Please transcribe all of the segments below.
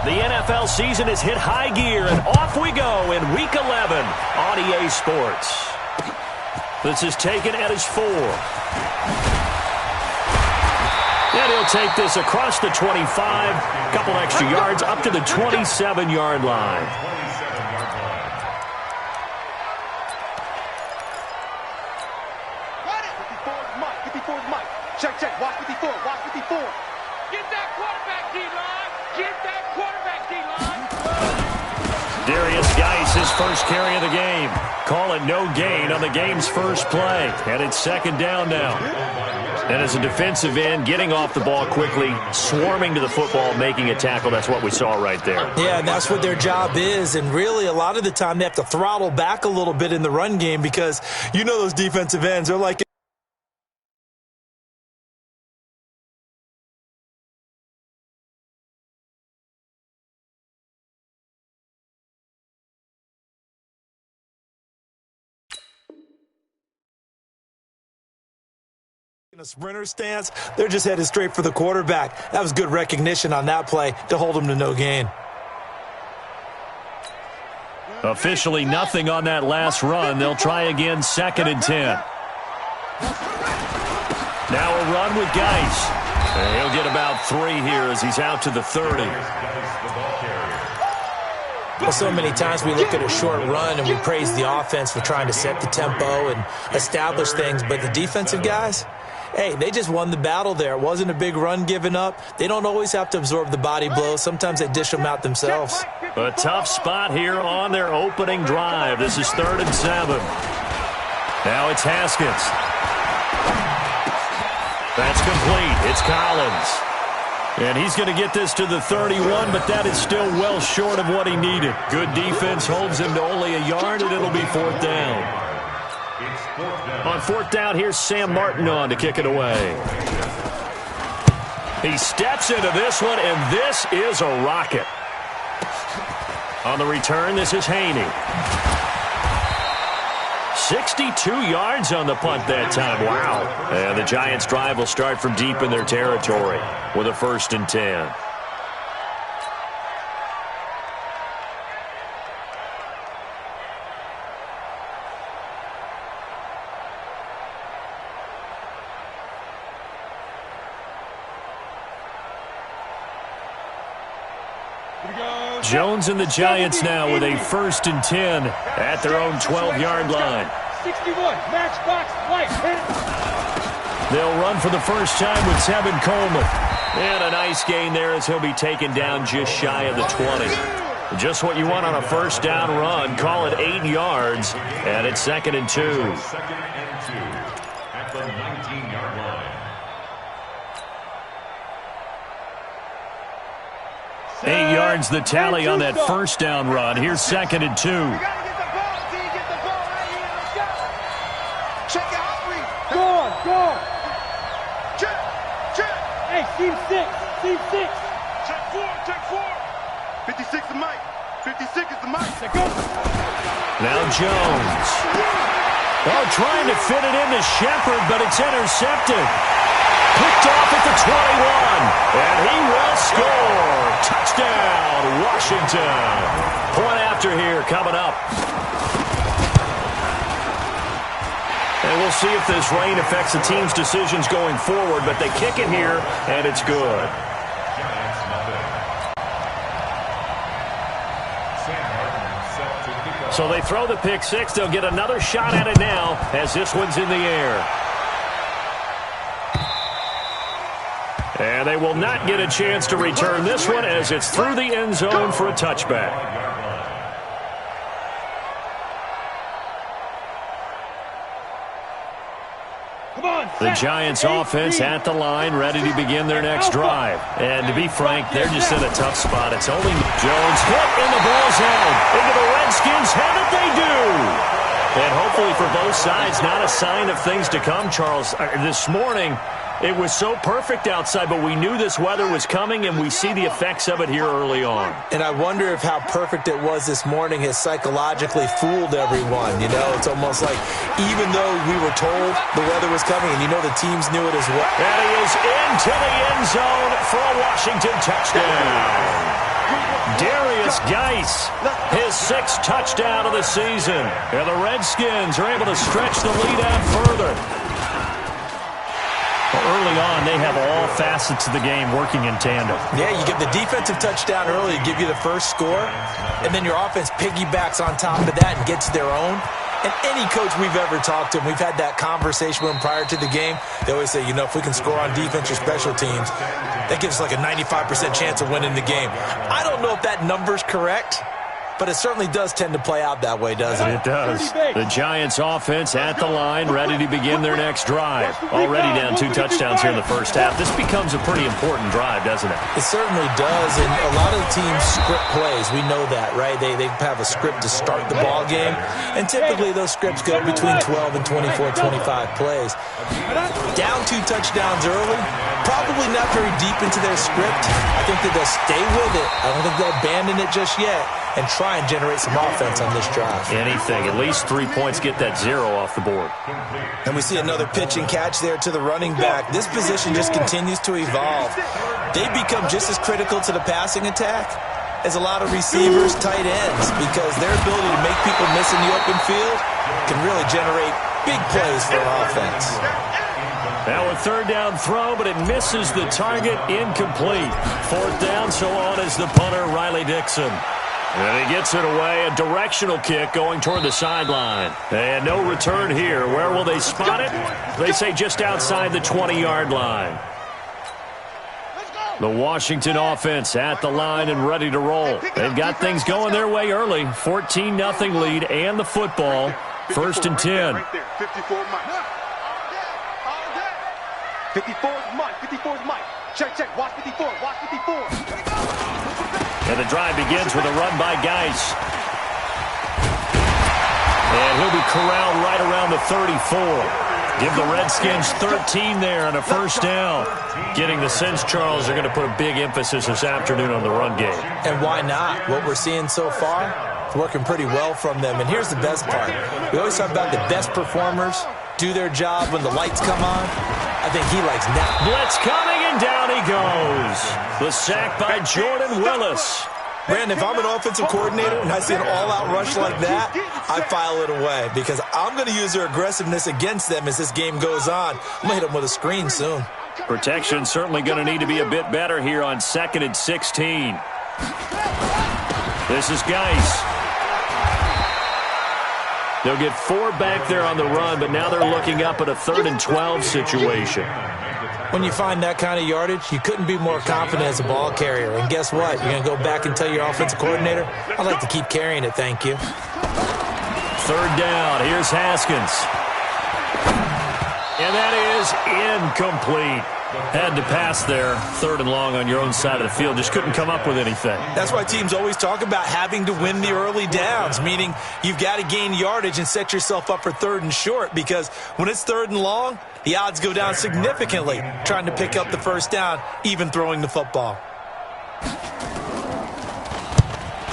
The NFL season has hit high gear, and off we go in Week 11 on EA Sports. This is taken at his 4. And he'll take this across the 25, a couple extra yards, up to the 27-yard line. Check, check. Watch 54. Watch 54. Get that quarterback, D-line. Get that quarterback, D-line. Darius Geis, his first carry of the game. Call it no gain on the game's first play. And it's second down now. And as a defensive end, getting off the ball quickly, swarming to the football, making a tackle, that's what we saw right there. Yeah, and that's what their job is. And really, a lot of the time, they have to throttle back a little bit in the run game because you know those defensive ends are like in a sprinter stance. They're just headed straight for the quarterback. That was good recognition on that play to hold him to no gain. Officially nothing on that last run. They'll try again, 2nd and 10. Now a run with Geis. And he'll get about 3 here as he's out to the 30. Well, so many times we look at a short run and we praise the offense for trying to set the tempo and establish things, but the defensive guys, hey, they just won the battle there. It wasn't a big run given up. They don't always have to absorb the body blows. Sometimes they dish them out themselves. A tough spot here on their opening drive. This is 3rd and 7. Now it's Haskins. That's complete. It's Collins. And he's going to get this to the 31, but that is still well short of what he needed. Good defense holds him to only a yard, and it'll be 4th down. On 4th down, here's Sam Martin on to kick it away. He steps into this one, and this is a rocket. On the return, this is Haney. 62 yards on the punt that time. Wow. And the Giants' drive will start from deep in their territory with a 1st and 10. Jones and the Giants now with a 1st and 10 at their own 12-yard line. 61, matchbox, white, hit. They'll run for the first time with Tevin Coleman. And a nice gain there as he'll be taken down just shy of the 20. Just what you want on a first down run. Call it 8 yards, and it's 2nd and 2. 2nd and 2 at the 19-yard line. 8 yards the tally on that first down run. Here's 2nd and 2. You got to get the ball, D. Get the ball right here. Let's go. Check your hot read. Go on, go on. Check, check. Hey, team 6, team 6. Check 4, check 4. 56 is Mike. 56 is the Mike. Check go. Now Jones. Oh, trying to fit it into Shepard, but it's intercepted. Picked off at the 21, and he will score. Touchdown, Washington. Point after here coming up. And we'll see if this rain affects the team's decisions going forward, but they kick it here, and it's good. So they throw the pick six. They'll get another shot at it now as this one's in the air. And they will not get a chance to return this one as it's through the end zone for a touchback. The Giants offense at the line, ready to begin their next drive. And to be frank, they're just in a tough spot. It's only Jones hit in the ball's end. Into the Redskins have it, they do. And hopefully for both sides, not a sign of things to come, Charles. This morning, it was so perfect outside, but we knew this weather was coming, and we see the effects of it here early on. And I wonder if how perfect it was this morning has psychologically fooled everyone. You know, it's almost like even though we were told the weather was coming, and you know the teams knew it as well. And he is into the end zone for a Washington touchdown. Darius Geis, his 6th touchdown of the season. And the Redskins are able to stretch the lead out further. Early on, they have all facets of the game working in tandem. Yeah, you get the defensive touchdown early to give you the first score, and then your offense piggybacks on top of that and gets their own. And any coach we've ever talked to, and we've had that conversation with them prior to the game, they always say, if we can score on defense or special teams, that gives us like a 95% chance of winning the game. I don't know if that number's correct, but it certainly does tend to play out that way, doesn't it? It does. The Giants offense at the line, ready to begin their next drive. Already down 2 touchdowns here in the first half. This becomes a pretty important drive, doesn't it? It certainly does, and a lot of the teams script plays. We know that, right? They have a script to start the ball game, and typically those scripts go between 12 and 24, 25 plays. Down 2 touchdowns early, probably not very deep into their script. I think that they'll stay with it. I don't think they'll abandon it just yet and try and generate some offense on this drive. Anything. At least 3 points, get that 0 off the board. And we see another pitch and catch there to the running back. This position just continues to evolve. They become just as critical to the passing attack as a lot of receivers, tight ends, because their ability to make people miss in the open field can really generate big plays for offense. Now a 3rd down throw, but it misses the target, incomplete. 4th down, so on is the punter, Riley Dixon. And he gets it away, a directional kick going toward the sideline. And no return here. Where will they spot it? They say just outside the 20-yard line. The Washington offense at the line and ready to roll. They've got things going their way early. 14-0 lead and the football. 1st and 10. 54 is Mike. 54 is Mike. Check. Watch 54. Watch 54. And the drive begins with a run by Geis. And he'll be corralled right around the 34. Give the Redskins 13 there on a 1st down. Getting the sense, Charles, they're going to put a big emphasis this afternoon on the run game. And why not? What we're seeing so far, it's working pretty well from them. And here's the best part. We always talk about the best performers do their job when the lights come on. I think he likes now. Blitz coming, and down he goes. The sack by Jordan Willis. Brandon, if I'm an offensive coordinator and I see an all-out rush like that, I file it away because I'm going to use their aggressiveness against them as this game goes on. I'm going to hit them with a screen soon. Protection certainly going to need to be a bit better here on 2nd and 16. This is Geis. They'll get 4 back there on the run, but now they're looking up at a 3rd and 12 situation. When you find that kind of yardage, you couldn't be more confident as a ball carrier. And guess what? You're going to go back and tell your offensive coordinator, I'd like to keep carrying it, thank you. 3rd down. Here's Haskins. And that is incomplete. Had to pass there. 3rd and long on your own side of the field. Just couldn't come up with anything. That's why teams always talk about having to win the early downs, meaning you've got to gain yardage and set yourself up for 3rd and short, because when it's 3rd and long, the odds go down significantly trying to pick up the 1st down, even throwing the football.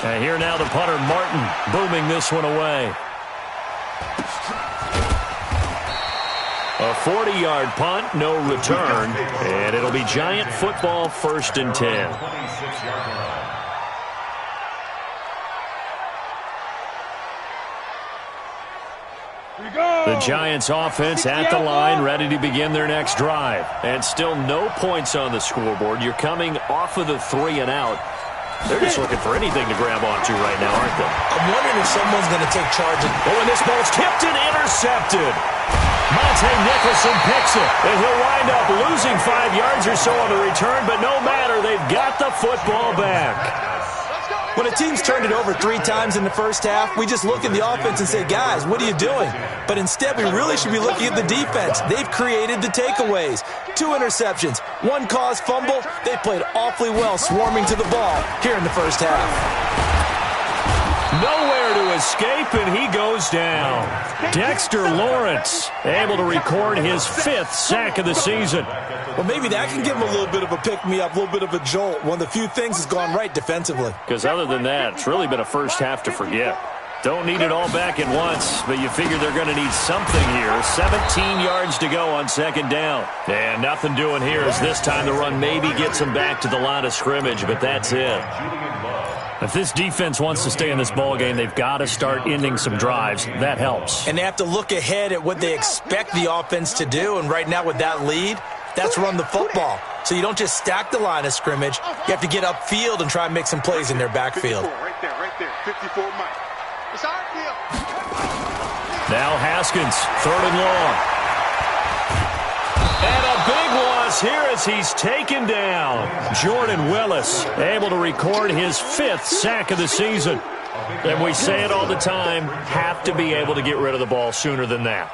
And here now the punter, Martin, booming this one away. A 40-yard punt, no return, and it'll be Giant football, 1st and 10. The Giants offense at the line, ready to begin their next drive. And still no points on the scoreboard. You're coming off of the 3 and out. They're just looking for anything to grab onto right now, aren't they? I'm wondering if someone's going to take charge. Oh, and this ball's tipped and intercepted. Monte Nicholson picks it, and he'll wind up losing 5 yards or so on the return, but no matter, they've got the football back. When a team's turned it over 3 times in the first half, we just look at the offense and say, guys, what are you doing? But instead, we really should be looking at the defense. They've created the takeaways. 2 interceptions, 1 caused fumble. They played awfully well swarming to the ball here in the first half. Nowhere to escape, and he goes down. Dexter Lawrence able to record his 5th sack of the season. Well, maybe that can give him a little bit of a pick-me-up, a little bit of a jolt. One of the few things has gone right defensively. Because other than that, it's really been a first half to forget. Don't need it all back at once, but you figure they're going to need something here. 17 yards to go on second down. And nothing doing here as this time the run maybe gets them back to the line of scrimmage, but that's it. If this defense wants to stay in this ballgame, they've got to start ending some drives. That helps. And they have to look ahead at what they expect the offense to do, and right now with that lead, that's run the football. So you don't just stack the line of scrimmage. You have to get upfield and try and make some plays in their backfield. Right there, 54 Mike. It's our deal. Now Haskins, 3rd and long. And a big loss here as he's taken down. Jordan Willis able to record his 5th sack of the season. And we say it all the time, have to be able to get rid of the ball sooner than that.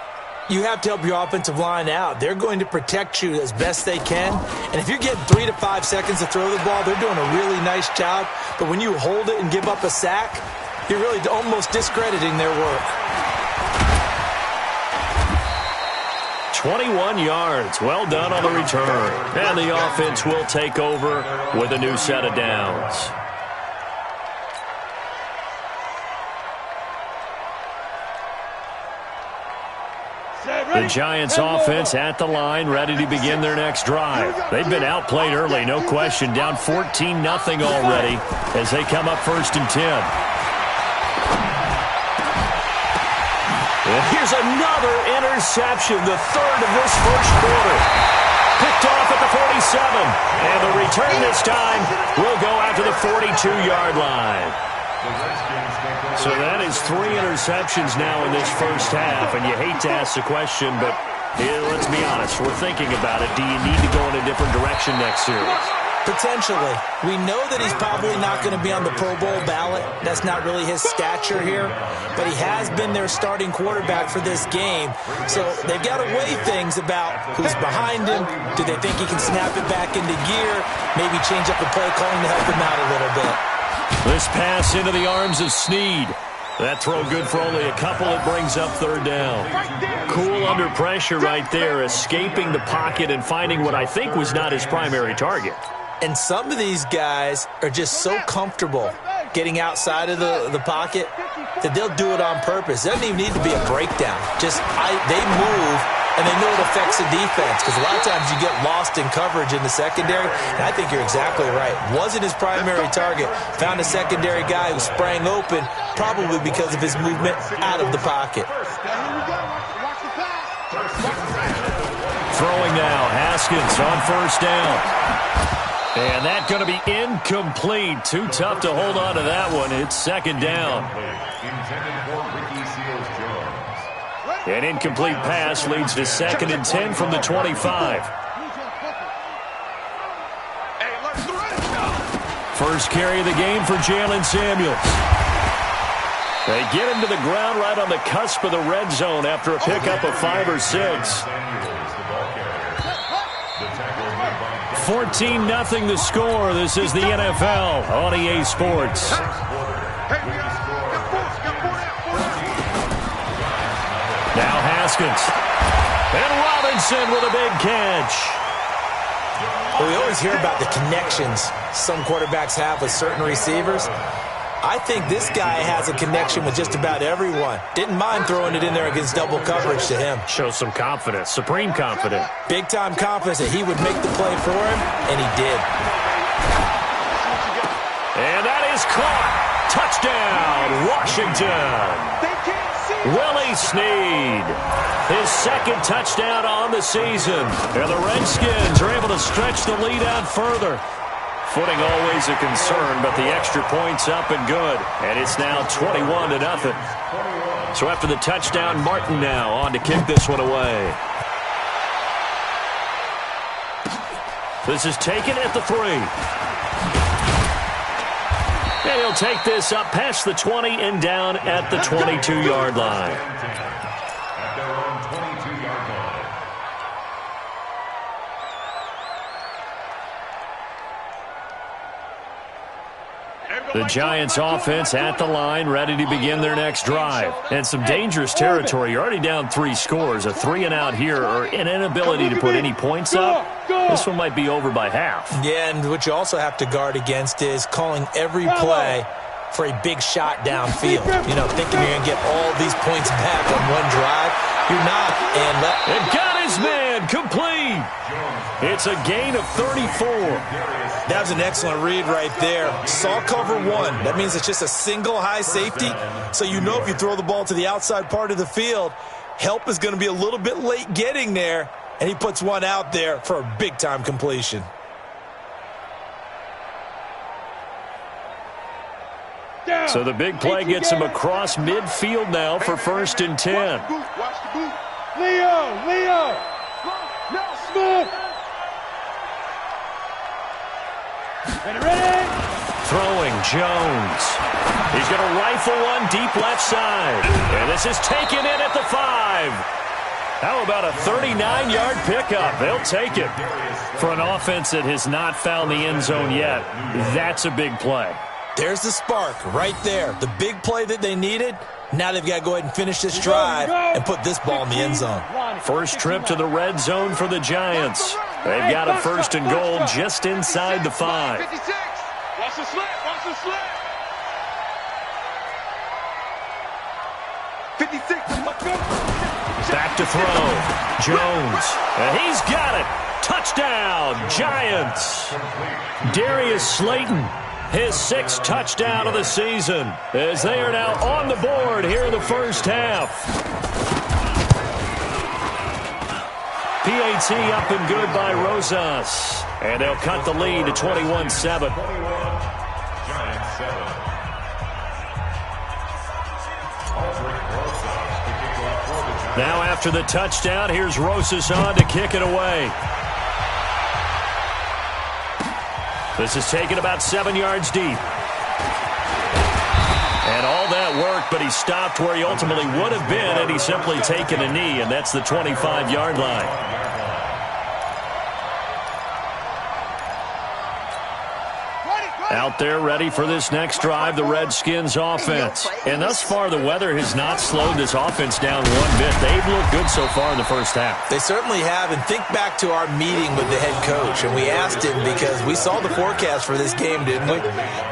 You have to help your offensive line out. They're going to protect you as best they can. And if you're getting 3 to 5 seconds to throw the ball, they're doing a really nice job. But when you hold it and give up a sack, you're really almost discrediting their work. 21 yards. Well done on the return. And the offense will take over with a new set of downs. The Giants offense at the line, ready to begin their next drive. They've been outplayed early, no question. Down 14-0 already as they come up 1st and 10. And here's another interception, the 3rd of this first quarter. Picked off at the 47. And the return this time will go out to the 42-yard line. So that is 3 interceptions now in this first half, and you hate to ask the question, but let's be honest, we're thinking about it. Do you need to go in a different direction next series? Potentially. We know that he's probably not going to be on the Pro Bowl ballot. That's not really his stature here, but he has been their starting quarterback for this game. So they've got to weigh things about who's behind him. Do they think he can snap it back into gear? Maybe change up the play calling to help him out a little bit. This pass into the arms of Snead. That throw good for only a couple. It brings up 3rd down. Cool under pressure right there, escaping the pocket and finding what I think was not his primary target. And some of these guys are just so comfortable getting outside of the pocket that they'll do it on purpose. It doesn't even need to be a breakdown. Just they move, and they know it affects the defense because a lot of times you get lost in coverage in the secondary, and I think you're exactly right. Wasn't his primary target. Found a secondary guy who sprang open, probably because of his movement out of the pocket. Throwing now, Haskins on 1st down. And that's going to be incomplete. Too tough to hold on to that one. It's 2nd down. An incomplete pass leads to 2nd and 10 from the 25. First carry of the game for Jalen Samuels. They get him to the ground right on the cusp of the red zone after a pickup of 5 or 6. 14-0 the score. This is the NFL on EA Sports. Now Haskins. And Robinson with a big catch. Well, we always hear about the connections some quarterbacks have with certain receivers. I think this guy has a connection with just about everyone. Didn't mind throwing it in there against double coverage to him. Shows some confidence, supreme confidence. Big-time confidence that he would make the play for him, and he did. And that is caught. Touchdown, Washington. Willie Snead, his 2nd touchdown on the season. And the Redskins are able to stretch the lead out further. Footing always a concern, but the extra point's up and good. And it's now 21-0. So after the touchdown, Martin now on to kick this one away. This is taken at the 3. And he'll take this up past the 20 and down at the 22-yard line. At their own 22-yard line. The Giants offense at the line, ready to begin their next drive. And some dangerous territory. You're already down 3 scores. A 3-and-out here, or an inability to put any points up. This one might be over by half. Yeah, and what you also have to guard against is calling every play for a big shot downfield. You know, thinking you're going to get all these points back on one drive. You're not. And got his man complete. It's a gain of 34. That was an excellent read right there. Saw cover one. That means it's just a single high safety. So you know if you throw the ball to the outside part of the field, help is going to be a little bit late getting there. And he puts one out there for a big-time completion. So the big play gets him across midfield now for 1st and 10. Watch the boot. Leo. Smith. Ready? Throwing Jones. He's going to rifle one deep left side. And this is taken in at the 5. How about a 39-yard pickup? They'll take it. For an offense that has not found the end zone yet, that's a big play. There's the spark right there. The big play that they needed. Now they've got to go ahead and finish this drive and put this ball in the end zone. First trip to the red zone for the Giants. They've got a 1st and goal just inside the 5. 56. Watch the slip. 56. Back to throw. Jones. And he's got it. Touchdown, Giants. Darius Slayton, his 6th touchdown of the season, as they are now on the board here in the first half. PAT up and good by Rosas. And they'll cut the lead to 21-7. Giants 7. Now after the touchdown, here's Rosas on to kick it away. This is taken about 7 yards deep. And all that work, but he stopped where he ultimately would have been, and he's simply taken a knee, and that's the 25-yard line. Out there ready for this next drive, the Redskins offense. And thus far, the weather has not slowed this offense down one bit. They've looked good so far in the first half. They certainly have. And think back to our meeting with the head coach. And we asked him, because we saw the forecast for this game, didn't we?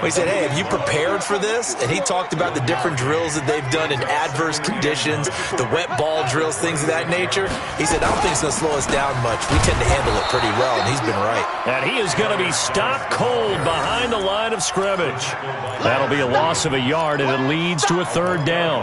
We said, hey, have you prepared for this? And he talked about the different drills that they've done in adverse conditions, the wet ball drills, things of that nature. He said, I don't think it's going to slow us down much. We tend to handle it pretty well, and he's been right. And he is going to be stopped cold behind the line of scrimmage. That'll be a loss of a yard, and it leads to a 3rd down.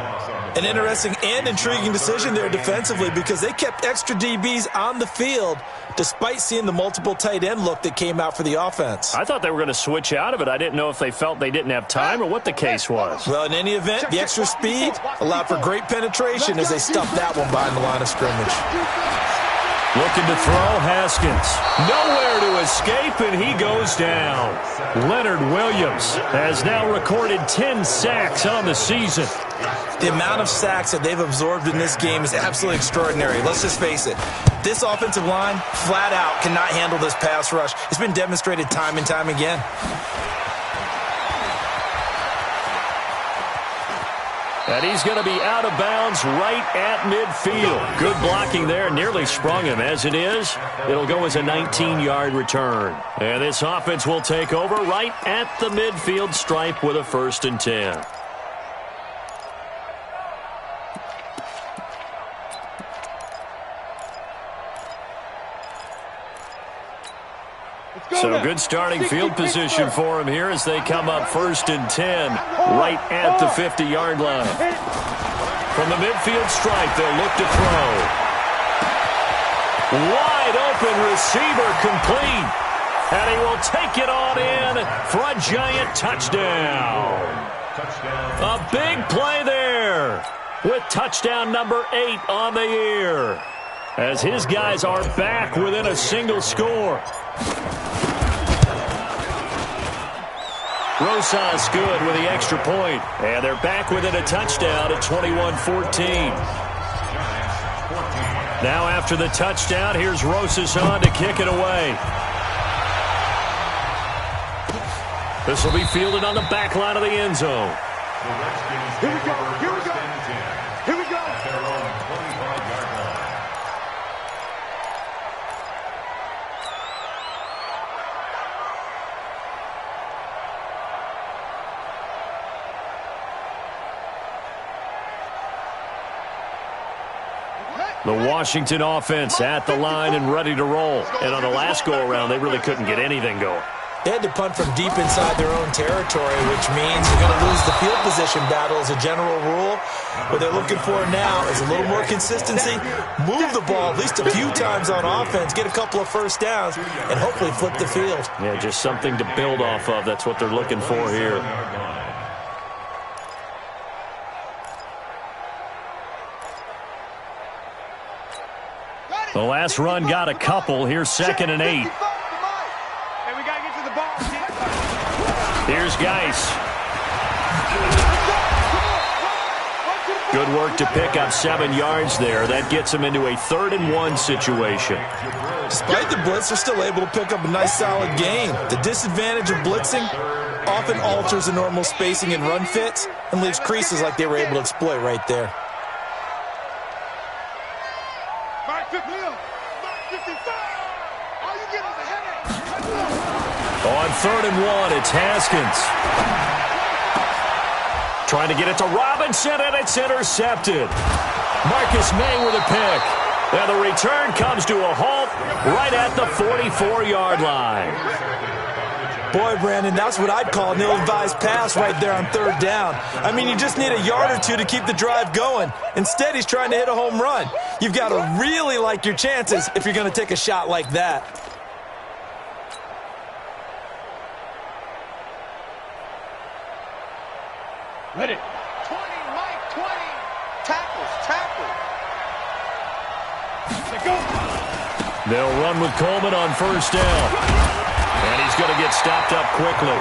An interesting and intriguing decision there defensively, because they kept extra DBs on the field despite seeing the multiple tight end look that came out for the offense. I thought they were going to switch out of it. I didn't know if they felt they didn't have time or what the case was. Well, in any event, the extra speed allowed for great penetration as they stuffed that one behind the line of scrimmage. Looking to throw, Haskins. Nowhere to escape, and he goes down. Leonard Williams has now recorded 10 sacks on the season. The amount of sacks that they've absorbed in this game is absolutely extraordinary. Let's just face it. This offensive line, flat out, cannot handle this pass rush. It's been demonstrated time and time again. And he's going to be out of bounds right at midfield. Good blocking there. Nearly sprung him. As it is, it'll go as a 19-yard return. And this offense will take over right at the midfield stripe with a 1st and 10. So good starting field position for him here as they come up 1st and 10 right at the 50-yard line. From the midfield stripe, they'll look to throw. Wide open receiver complete. And he will take it on in for a Giant touchdown. A big play there with touchdown number 8 on the year, as his guys are back within a single score. Rosas good with the extra point, and they're back within a touchdown at 21-14. Now after the touchdown, here's Rosas on to kick it away. This will be fielded on the back line of the end zone. Here we go. Here we go. Here we go. At their own 25-yard line. The Washington offense at the line and ready to roll. And on the last go-around, they really couldn't get anything going. They had to punt from deep inside their own territory, which means you're going to lose the field position battle as a general rule. What they're looking for now is a little more consistency, move the ball at least a few times on offense, get a couple of first downs, and hopefully flip the field. Yeah, just something to build off of. That's what they're looking for here. The last run got a couple. Here's 2nd and 8. Here's Geis. Good work to pick up 7 yards there. That gets him into a 3rd and 1 situation. Despite the blitz, they're still able to pick up a nice solid gain. The disadvantage of blitzing often alters the normal spacing and run fits and leaves creases like they were able to exploit right there. On 3rd and 1, it's Haskins. Trying to get it to Robinson, and it's intercepted. Marcus May with a pick. And the return comes to a halt right at the 44-yard line. Boy, Brandon, that's what I'd call an ill-advised pass right there on 3rd down. I mean, you just need a yard or two to keep the drive going. Instead, he's trying to hit a home run. You've got to really like your chances if you're going to take a shot like that. Ready. 20, Mike, 20. Tackle. They'll run with Coleman on 1st down. And he's going to get stopped up quickly.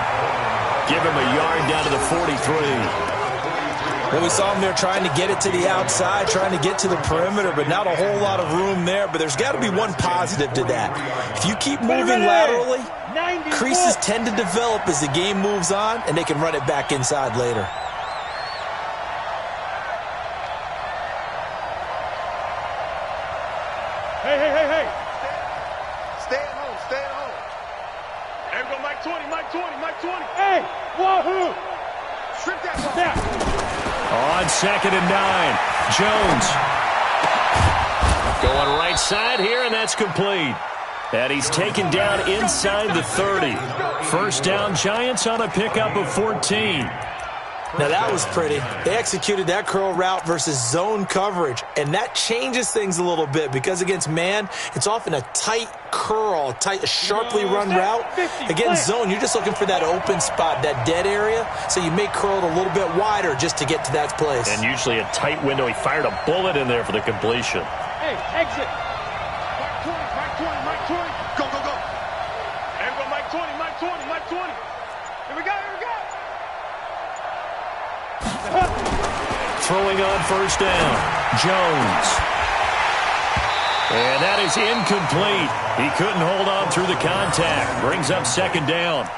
Give him a yard down to the 43. Well, we saw him there trying to get it to the outside, trying to get to the perimeter, but not a whole lot of room there. But there's got to be one positive to that. If you keep moving laterally, creases tend to develop as the game moves on, and they can run it back inside later. Hey. Stay at home. There we go, Mike 20. Hey, wahoo! Strip that ball. On 2nd and 9, Jones. Going right side here, and that's complete. And he's taken down inside the 30. 1st down, Giants on a pickup of 14. Now, that was pretty. They executed that curl route versus zone coverage, and that changes things a little bit because against man, it's often a tight curl, a sharply run route. Against zone, you're just looking for that open spot, that dead area, so you may curl it a little bit wider just to get to that place. And usually a tight window. He fired a bullet in there for the completion. Hey, exit. Mike 20. Go. There we go, Mike 20. Here we go. Throwing on 1st down, Jones. And that is incomplete. He couldn't hold on through the contact. Brings up 2nd down.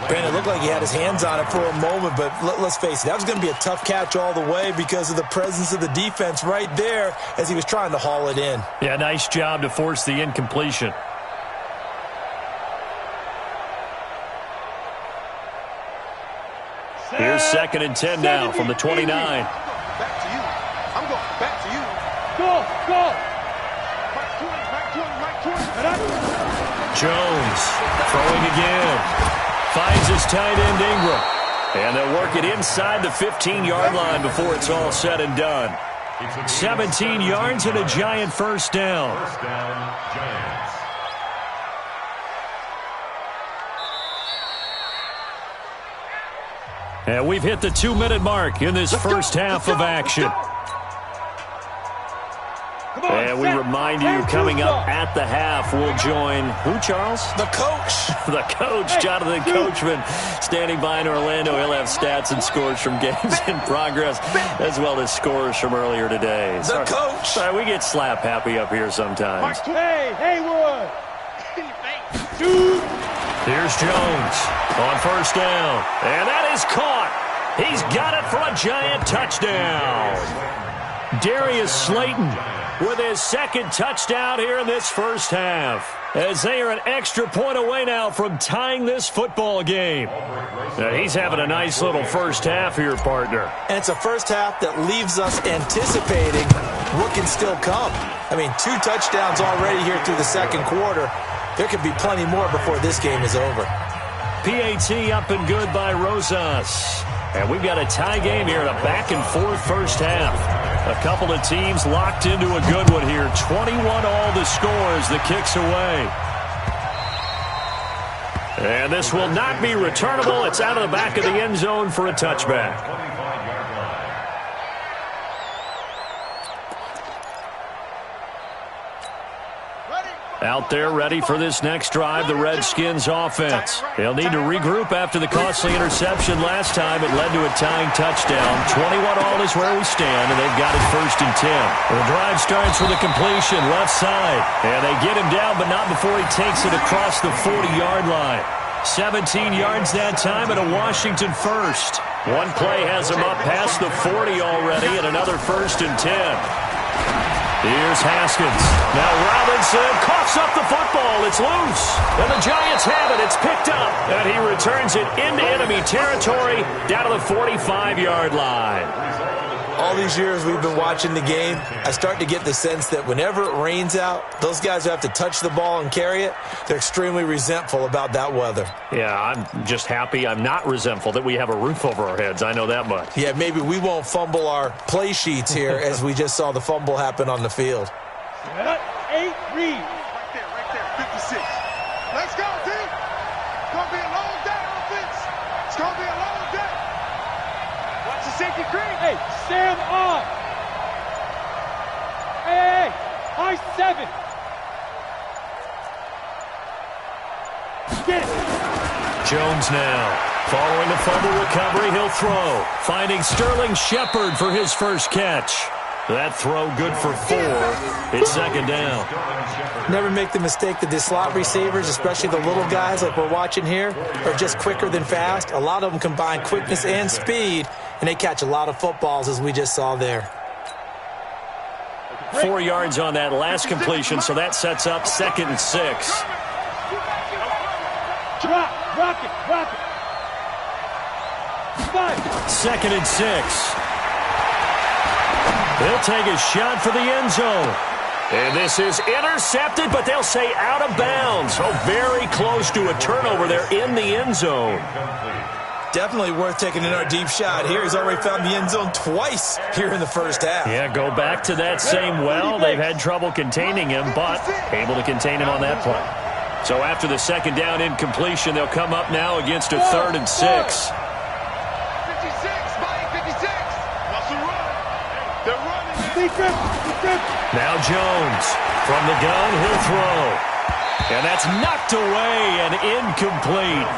Brandon, it looked like he had his hands on it for a moment, but let's face it, that was going to be a tough catch all the way because of the presence of the defense right there as he was trying to haul it in. Yeah, nice job to force the incompletion. Here's 2nd and 10 now from the 29. Back to you. I'm going back to you. Go. Mike 20. Jones throwing again. Finds his tight end Ingram. And they'll work it inside the 15-yard line before it's all said and done. 17 yards and a Giant 1st down. Giants. And we've hit the 2-minute mark in this first half of action. And we remind you, coming up at the half, we'll join who, Charles? The coach. The coach, Jonathan Coachman, standing by in Orlando. He'll have stats and scores from games in progress, as well as scores from earlier today. The coach. Sorry, we get slap happy up here sometimes. Hey, Haywood. Dude. Here's Jones on 1st down. And that is caught. He's got it for a Giant touchdown. Darius Slayton with his 2nd touchdown here in this first half, as they are an extra point away now from tying this football game. Now, he's having a nice little first half here, partner. And it's a first half that leaves us anticipating what can still come. I mean, 2 touchdowns already here through the second quarter. There could be plenty more before this game is over. PAT up and good by Rosas. And we've got a tie game here in a back-and-forth first half. A couple of teams locked into a good one here. 21 all the score as the kick's away. And this will not be returnable. It's out of the back of the end zone for a touchback. Out there ready for this next drive, the Redskins offense. They'll need to regroup after the costly interception last time. It led to a tying touchdown. 21 all is where we stand, and they've got it 1st and 10. The drive starts with a completion left side. And they get him down, but not before he takes it across the 40-yard line. 17 yards that time and a Washington first. One play has him up past the 40 already, and another 1st and 10. Here's Haskins. Now Robinson coughs up the football. It's loose. And the Giants have it. It's picked up. And he returns it into enemy territory down to the 45-yard line. All these years we've been watching the game, I start to get the sense that whenever it rains out, those guys who have to touch the ball and carry it, they're extremely resentful about that weather. Yeah, I'm just happy I'm not resentful that we have a roof over our heads. I know that much. Yeah, maybe we won't fumble our play sheets here as we just saw the fumble happen on the field. 8 read. Right there, 56. Let's go, team. It's going to be a long day, offense. It's going to be a long day. Watch the safety green. Hey, Sam on. Hey, high 7. Get it. Jones now. Following the fumble recovery, he'll throw. Finding Sterling Shepard for his first catch. That throw good for 4. It's 2nd down. Never make the mistake that the slot receivers, especially the little guys like we're watching here, are just quicker than fast. A lot of them combine quickness and speed, and they catch a lot of footballs, as we just saw there. 4 yards on that last completion, so that sets up 2nd and 6. Rock it. 2nd and 6. He'll take a shot for the end zone. And this is intercepted, but they'll say out of bounds. Oh, very close to a turnover there in the end zone. Definitely worth taking another deep shot here. He's already found the end zone twice here in the first half. Yeah, go back to that same well. They've had trouble containing him, but able to contain him on that play. So after the 2nd down incompletion, they'll come up now against a 3rd and 6. Now Jones from the gun, he'll throw. And that's knocked away and incomplete.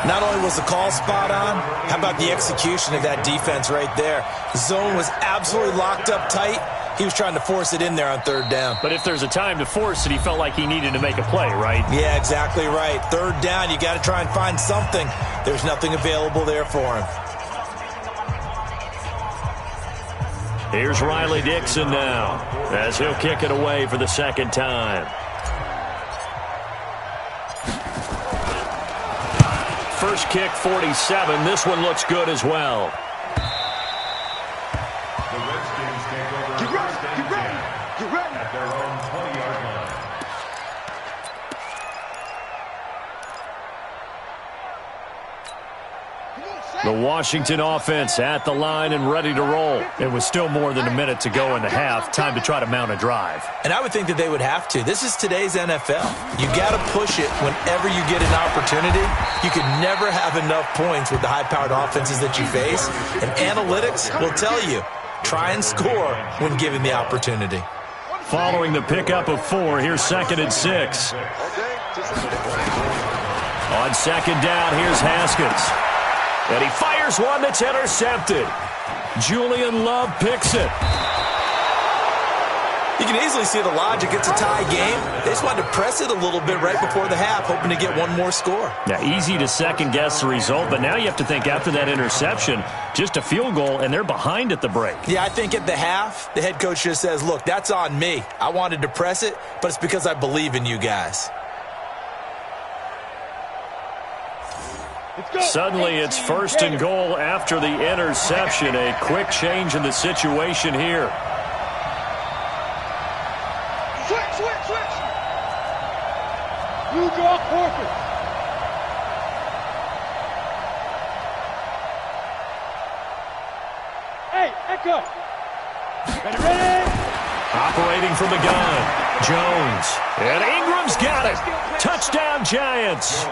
Not only was the call spot on, how about the execution of that defense right there? The zone was absolutely locked up tight. He was trying to force it in there on 3rd down. But if there's a time to force it, he felt like he needed to make a play, right? Yeah, exactly right. 3rd down, you got to try and find something. There's nothing available there for him. Here's Riley Dixon now, as he'll kick it away for the 2nd time. First kick, 47. This one looks good as well. The Redskins take over. Get ready. At their own 20-yard line. The Washington offense at the line and ready to roll. It was still more than a minute to go in the half. Time to try to mount a drive. And I would think that they would have to. This is today's NFL. You got to push it whenever you get an opportunity. You can never have enough points with the high-powered offenses that you face. And analytics will tell you, try and score when given the opportunity. Following the pickup of 4, here's 2nd and 6. On 2nd down, here's Haskins. And he fires one that's intercepted. Julian Love picks it. You can easily see the logic. It's a tie game. They just wanted to press it a little bit right before the half, hoping to get one more score. Yeah, easy to second-guess the result, but now you have to think after that interception, just a field goal, and they're behind at the break. Yeah, I think at the half, the head coach just says, look, that's on me. I wanted to press it, but it's because I believe in you guys. Suddenly, it's 1st and goal after the interception. A quick change in the situation here. seconds. Hey, Echo. Ready? Operating from the gun, Jones. And Ingram's got it. Touchdown, Giants.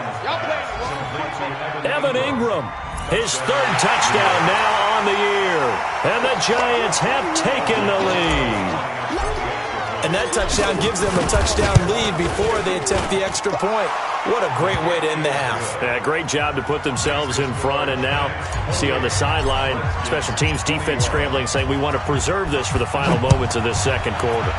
Evan Ingram, his third touchdown now on the year. And the Giants have taken the lead. And that touchdown gives them a touchdown lead before they attempt the extra point. What a great way to end the half. Yeah, great job to put themselves in front. And now, see on the sideline, special teams defense scrambling, saying we want to preserve this for the final moments of this second quarter.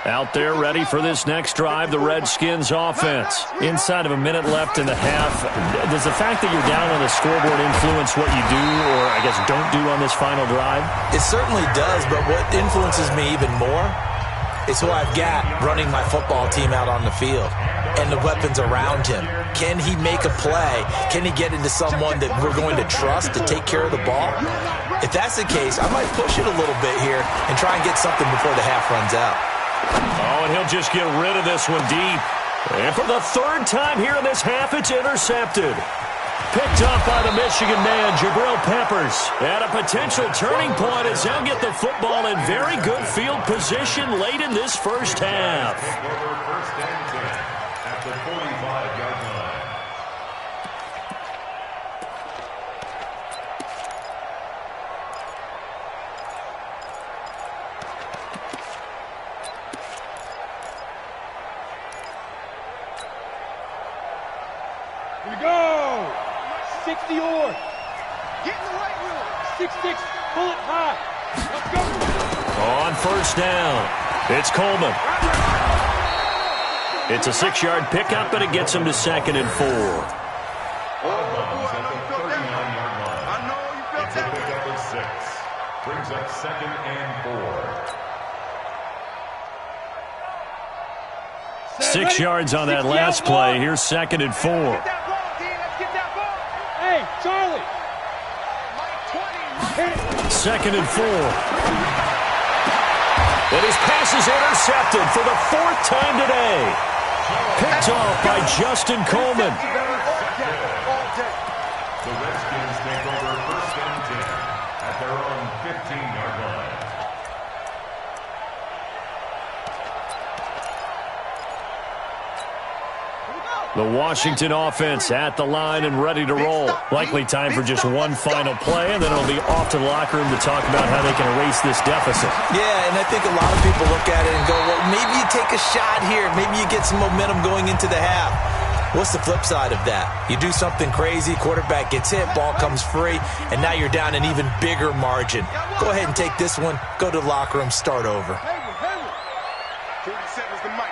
Out there ready for this next drive, the Redskins offense. Inside of a minute left in the half, does the fact that you're down on the scoreboard influence what you do or, I guess, don't do on this final drive? It certainly does, but what influences me even more is who I've got running my football team out on the field and the weapons around him. Can he make a play? Can he get into someone that we're going to trust to take care of the ball? If that's the case, I might push it a little bit here and try and get something before the half runs out. Oh, and he'll just get rid of this one deep. And for the third time here in this half, it's intercepted. Picked up by the Michigan man, Jabril Peppers. At a potential turning point as they'll get the football in very good field position late in this first half. First and 10 at the 45-yard line. Here we go. 60 yard. Get in the right room. 6-6. Pull it high. Let's go. On first down, it's Coleman. It's a 6-yard pickup, but it gets him to 2nd and 4. I know you felt it's a pickup of 6. Brings up 2nd and 4. 6 yards on that last play. Here's 2nd and 4. Get that ball, D. Let's get that ball. Hey, Charlie. 2nd and 4. And his pass is intercepted for the 4th time today. Picked off by Justin Coleman. The Redskins take over 1st and 10 at their own 15-yard line. The Washington offense at the line and ready to roll. Likely time for just one final play, and then it'll be off to the locker room to talk about how they can erase this deficit. Yeah, and I think a lot of people look at it and go, well, maybe you take a shot here. Maybe you get some momentum going into the half. What's the flip side of that? You do something crazy, quarterback gets hit, ball comes free, and now you're down an even bigger margin. Go ahead and take this one, go to the locker room, start over. 47's the mic.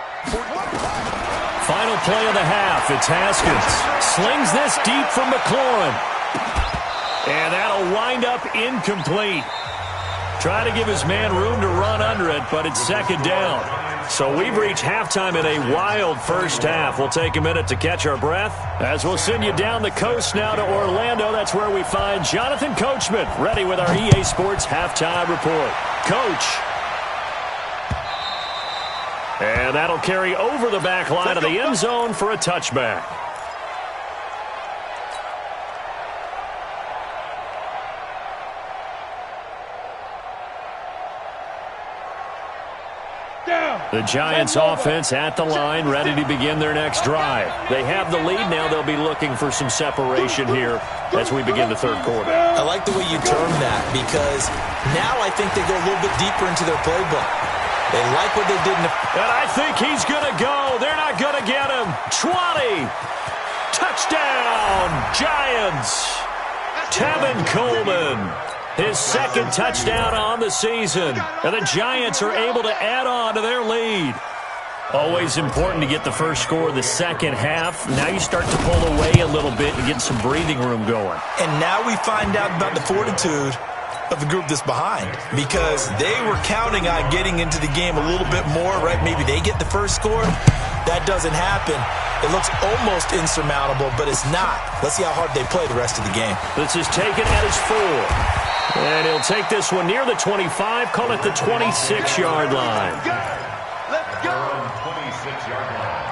Final play of the half. It's Haskins. Slings this deep from McLaurin. And that'll wind up incomplete. Try to give his man room to run under it, but it's 2nd down. So we've reached halftime in a wild first half. We'll take a minute to catch our breath as we'll send you down the coast now to Orlando. That's where we find Jonathan Coachman ready with our EA Sports halftime report. Coach. And that'll carry over the back line of the end zone for a touchback. The Giants offense at the line, ready to begin their next drive. They have the lead. Now they'll be looking for some separation here as we begin the third quarter. I like the way you term that because now I think they go a little bit deeper into their playbook. They like what they did in the... And I think he's going to go. They're not going to get him. 20. Touchdown, Giants. Tevin Coleman. His 2nd touchdown on the season. And the Giants are able to add on to their lead. Always important to get the first score of the second half. Now you start to pull away a little bit and get some breathing room going. And now we find out about the fortitude of the group that's behind because they were counting on getting into the game a little bit more, right? Maybe they get the first score. that doesn't happen, it looks almost insurmountable, but it's not. Let's see how hard they play the rest of the game. This is taken at his 4. And he'll take this one near the 25, call it the 26-yard line. Let's go. 26-yard line.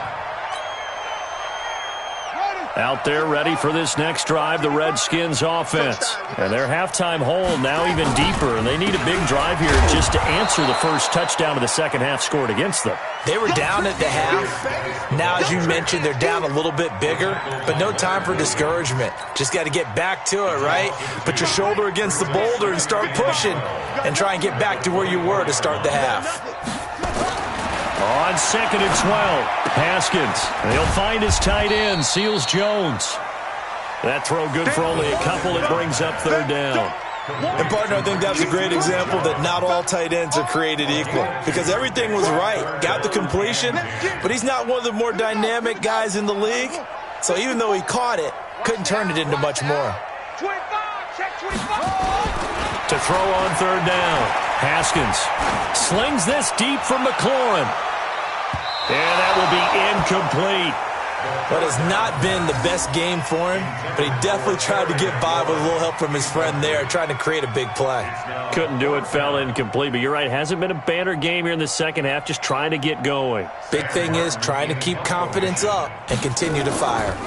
Out there ready for this next drive, the Redskins offense. And their halftime hole now even deeper, and they need a big drive here just to answer the first touchdown of the second half scored against them. They were down at the half. Now, as you mentioned, they're down a little bit bigger, but no time for discouragement. Just got to get back to it, right? Put your shoulder against the boulder and start pushing and try and get back to where you were to start the half. On 2nd and 12, Haskins. He'll find his tight end, Seals Jones. That throw good for only a couple. It brings up 3rd down. And, partner, I think that's a great example that not all tight ends are created equal because everything was right. Got the completion, but he's not one of the more dynamic guys in the league. So even though he caught it, couldn't turn it into much more. 25, check 25. To throw on 3rd down, Haskins slings this deep from McLaurin. And that will be incomplete. But it's not been the best game for him, but he definitely tried to get by with a little help from his friend there, trying to create a big play. Couldn't do it, fell incomplete. But you're right, hasn't been a banner game here in the second half, just trying to get going. Big thing is trying to keep confidence up and continue to fire.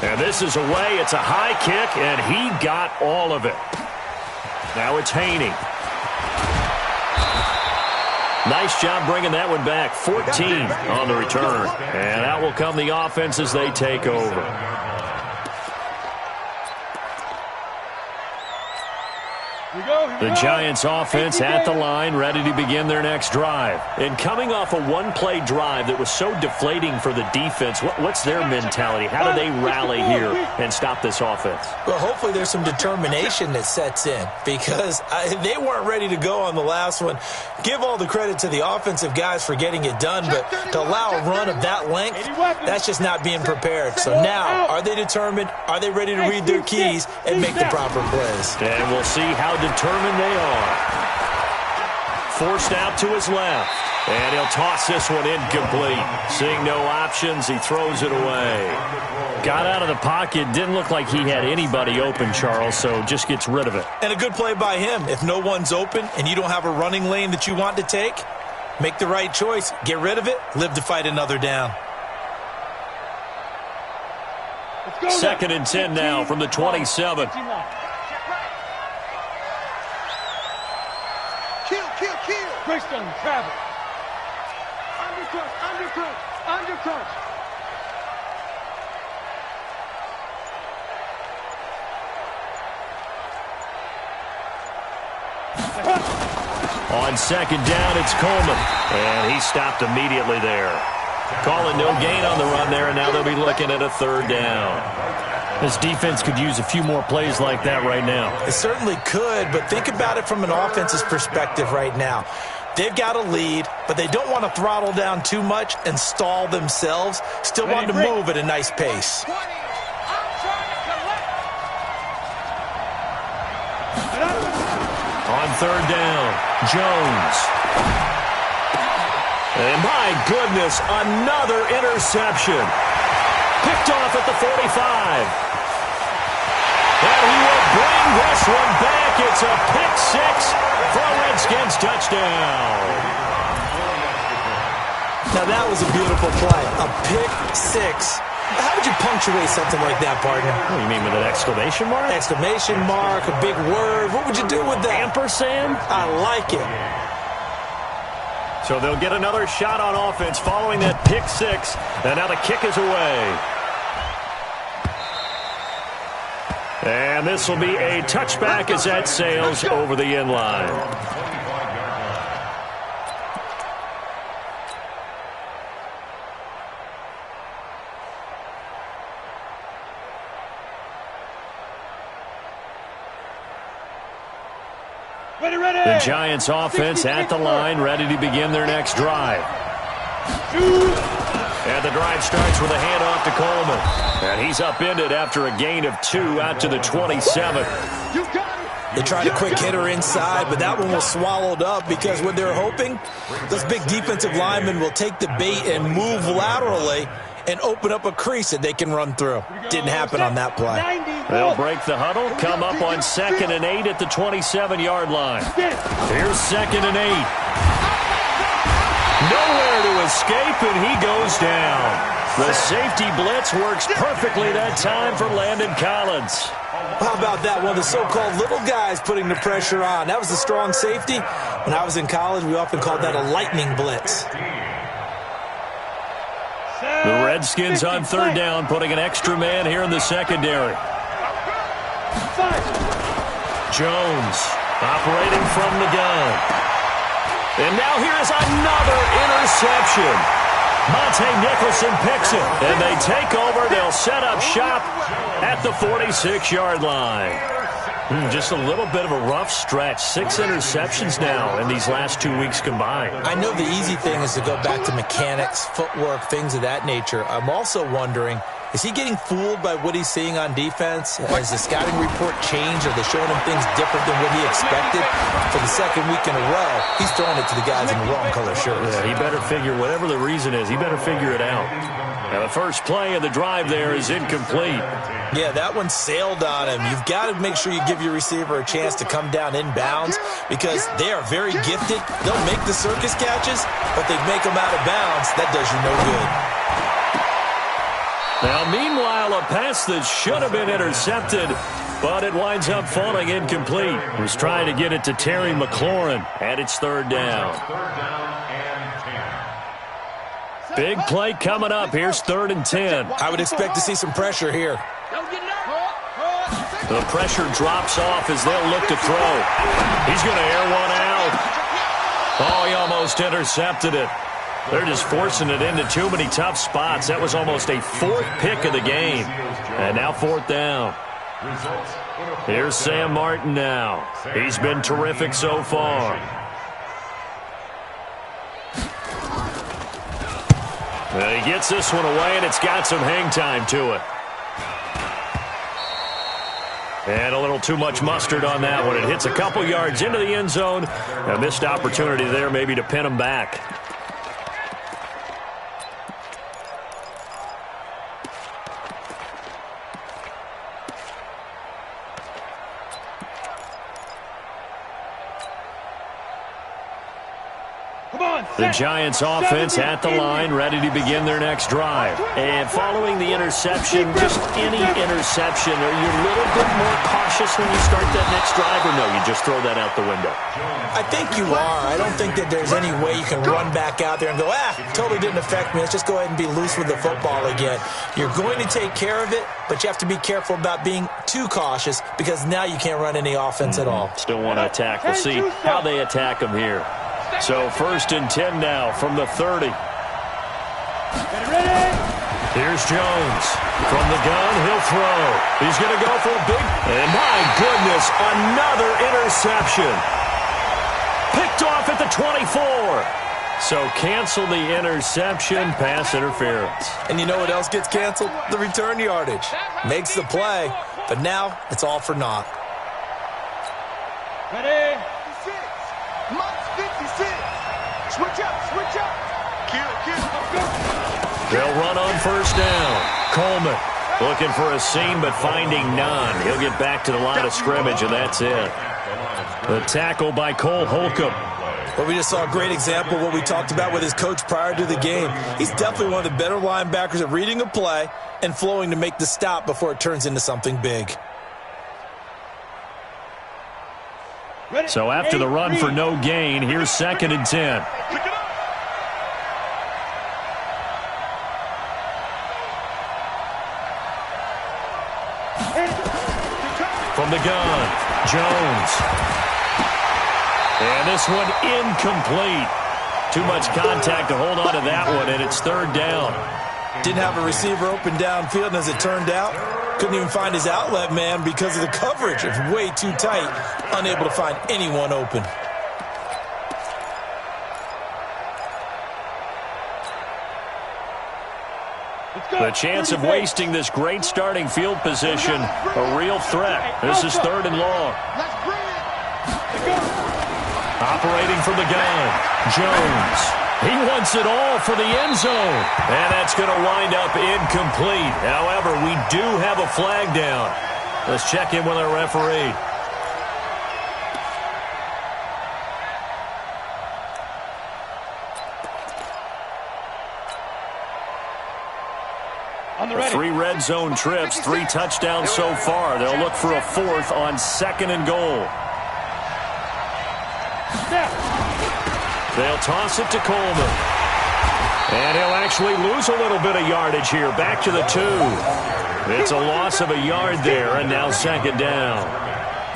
And this is away. It's a high kick, and he got all of it. Now it's Haney. Nice job bringing that one back. 14 on the return. And out will come the offense as they take over. The Giants offense at the line, ready to begin their next drive. And coming off a one-play drive that was so deflating for the defense, what's their mentality? How do they rally here and stop this offense? Well, hopefully there's some determination that sets in because they weren't ready to go on the last one. Give all the credit to the offensive guys for getting it done, but to allow a run of that length, that's just not being prepared. So now, are they determined? Are they ready to read their keys and make the proper plays? And we'll see how determined they are. Forced out to his left. And he'll toss this one incomplete. Seeing no options, he throws it away. Got out of the pocket. Didn't look like he had anybody open, Charles, so just gets rid of it. And a good play by him. If no one's open and you don't have a running lane that you want to take, make the right choice. Get rid of it. Live to fight another down. 2nd and 10 now from the 27. Kill. Greystone, travel. Undercrunch. On 2nd down, it's Coleman. And he stopped immediately there. Calling no gain on the run there, and now they'll be looking at a 3rd down. This defense could use a few more plays like that right now. It certainly could, but think about it from an offense's perspective right now. They've got a lead, but they don't want to throttle down too much and stall themselves. Still want to move at a nice pace. On 3rd down, Jones. And my goodness, another interception. Picked off at the 45. And he will bring this one back. It's a pick 6 for a Redskins touchdown. Now that was a beautiful play. A pick 6. How would you punctuate something like that, partner? What do you mean, with an exclamation mark? Exclamation mark, a big word. What would you do with that? Ampersand? I like it. So they'll get another shot on offense following that pick 6. And now the kick is away. And this will be a touchback as that sails over the end line. The Giants offense at the line, ready to begin their next drive. And the drive starts with a handoff to Coleman. And he's upended after a gain of 2 out to the 27. You got it. They tried a quick hitter inside, but that one was swallowed up because what they're hoping, those big defensive linemen will take the bait and move laterally and open up a crease that they can run through. Didn't happen on that play. They'll break the huddle, come up on 2nd and 8 at the 27-yard line. Here's 2nd and 8. Nowhere to escape, and he goes down. The safety blitz works perfectly that time for Landon Collins. How about that? One of the so-called little guys putting the pressure on. That was a strong safety. When I was in college, we often called that a lightning blitz. The Redskins on 3rd down, putting an extra man here in the secondary. Jones operating from the gun. And now here is another interception. Monte Nicholson picks it, and they take over. They'll set up shop at the 46-yard line. Just a little bit of a rough stretch. 6 interceptions now in these last 2 weeks combined. I know the easy thing is to go back to mechanics, footwork, things of that nature. I'm also wondering, is he getting fooled by what he's seeing on defense? Has the scouting report changed? Are they showing him things different than what he expected? For the 2nd week in a row, he's throwing it to the guys in the wrong color shirts. Yeah, he better figure, whatever the reason is, he better figure it out. Now, the first play of the drive there is incomplete. Yeah, that one sailed on him. You've got to make sure you give your receiver a chance to come down inbounds because they are very gifted. They'll make the circus catches, but they make them out of bounds. That does you no good. Now, meanwhile, a pass that should have been intercepted, but it winds up falling incomplete. He was trying to get it to Terry McLaurin, and it's 3rd down. Big play coming up. Here's 3rd and 10. I would expect to see some pressure here. The pressure drops off as they'll look to throw. He's going to air one out. Oh, he almost intercepted it. They're just forcing it into too many tough spots. That was almost a 4th pick of the game. And now 4th down. Here's Sam Martin now. He's been terrific so far. And he gets this one away, and it's got some hang time to it. And a little too much mustard on that one. It hits a couple yards into the end zone. A missed opportunity there maybe to pin him back. The Giants offense at the line, ready to begin their next drive. And following the interception, just any interception, are you a little bit more cautious when you start that next drive, or no, you just throw that out the window? I think you are. I don't think that there's any way you can run back out there and go, totally didn't affect me. Let's just go ahead and be loose with the football again. You're going to take care of it, but you have to be careful about being too cautious because now you can't run any offense at all. Still want to attack. We'll see how they attack them here. So 1st and 10 now from the 30. Here's Jones. From the gun, he'll throw. He's going to go for a big... And my goodness, another interception. Picked off at the 24. So cancel the interception, pass interference. And you know what else gets canceled? The return yardage. Makes the play, but now it's all for naught. Ready? 56. Switch up. Kill. They'll run on 1st down. Coleman looking for a seam, but finding none. He'll get back to the line of scrimmage, and that's it. The tackle by Cole Holcomb. Well, we just saw a great example of what we talked about with his coach prior to the game. He's definitely one of the better linebackers at reading a play and flowing to make the stop before it turns into something big. So after the run for no gain, here's 2nd and 10. From the gun, Jones. And this one incomplete. Too much contact to hold on to that one, and it's 3rd down. Didn't have a receiver open downfield, and as it turned out, couldn't even find his outlet man because of the coverage. It was way too tight, unable to find anyone open. The chance of wasting this great starting field position, a real threat. This is 3rd and long. Let's bring Operating from the gun, Jones. He wants it all for the end zone. And that's going to wind up incomplete. However, we do have a flag down. Let's check in with our referee. Three red zone trips, 3 touchdowns so far. They'll look for a 4th on 2nd and goal. They'll toss it to Coleman. And he'll actually lose a little bit of yardage here. Back to the 2. It's a loss of a yard there, and now 2nd down.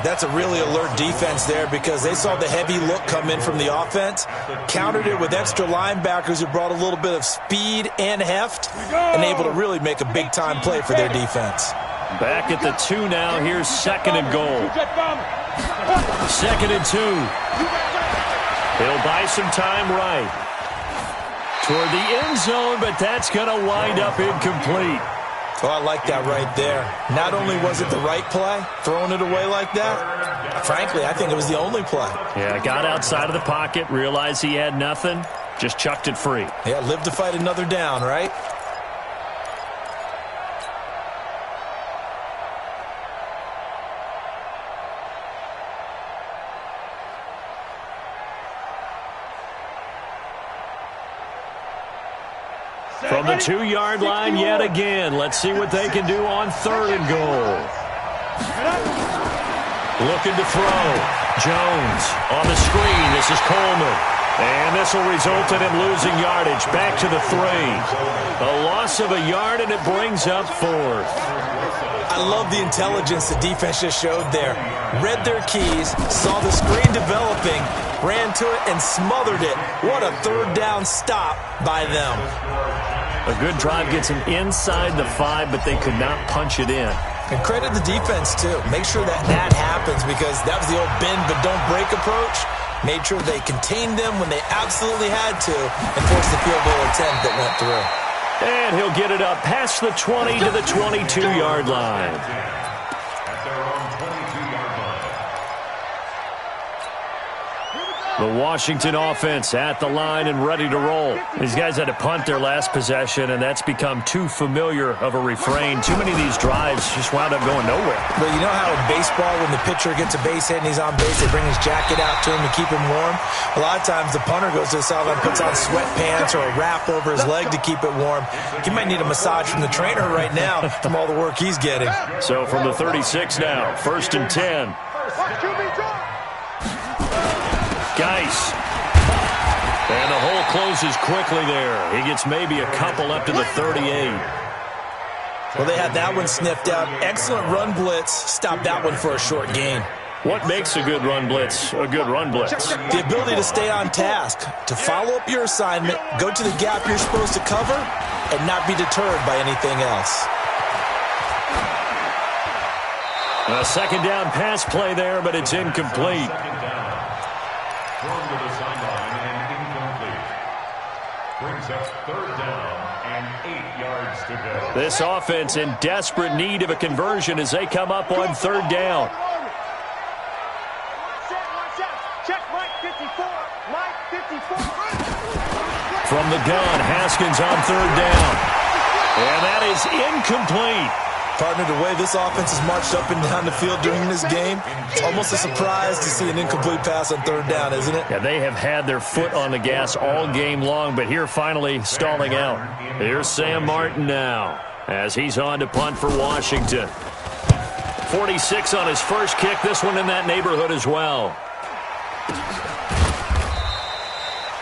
That's a really alert defense there because they saw the heavy look come in from the offense, countered it with extra linebackers who brought a little bit of speed and heft, and able to really make a big-time play for their defense. Back at the 2 now. Here's 2nd and goal. 2nd and 2. He'll buy some time right toward the end zone, but that's going to wind up incomplete. Oh, I like that right there. Not only was it the right play, throwing it away like that, frankly, I think it was the only play. Yeah, got outside of the pocket, realized he had nothing, just chucked it free. Yeah, live to fight another down, right? From the 2-yard line yet again. Let's see what they can do on 3rd and goal. Looking to throw. Jones on the screen. This is Coleman. And this will result in him losing yardage. Back to the 3. A loss of a yard, and it brings up 4th. I love the intelligence the defense just showed there. Read their keys, saw the screen developing, ran to it, and smothered it. What a 3rd down stop by them. A good drive gets him inside the 5, but they could not punch it in. And credit the defense, too. Make sure that happens because that was the old bend but don't break approach. Made sure they contained them when they absolutely had to and forced the field goal attempt that went through. And he'll get it up past the 20 to the 22-yard line. The Washington offense at the line and ready to roll. These guys had to punt their last possession, and that's become too familiar of a refrain. Too many of these drives just wound up going nowhere. Well, you know how in baseball, when the pitcher gets a base hit and he's on base, they bring his jacket out to him to keep him warm? A lot of times the punter goes to the sideline, puts on sweatpants or a wrap over his leg to keep it warm. He might need a massage from the trainer right now from all the work he's getting. So from the 36 now, 1st and 10. Geis. And the hole closes quickly there. He gets maybe a couple up to the 38. Well, they had that one sniffed out. Excellent run blitz. Stopped that one for a short gain. What makes a good run blitz a good run blitz? The ability to stay on task, to follow up your assignment, go to the gap you're supposed to cover, and not be deterred by anything else. A 2nd down pass play there, but it's incomplete. Thrown to the sideline and incomplete. Brings up 3rd down and 8 yards to go. This offense in desperate need of a conversion as they come up on 3rd down. Check Mike 54. Mike 54. From the gun, Haskins on 3rd down. And that is incomplete. Partner, the way this offense has marched up and down the field during this game, it's almost a surprise to see an incomplete pass on 3rd down, isn't it? Yeah, they have had their foot on the gas all game long, but here finally stalling out. Here's Sam Martin now as he's on to punt for Washington. 46 on his first kick, this one in that neighborhood as well.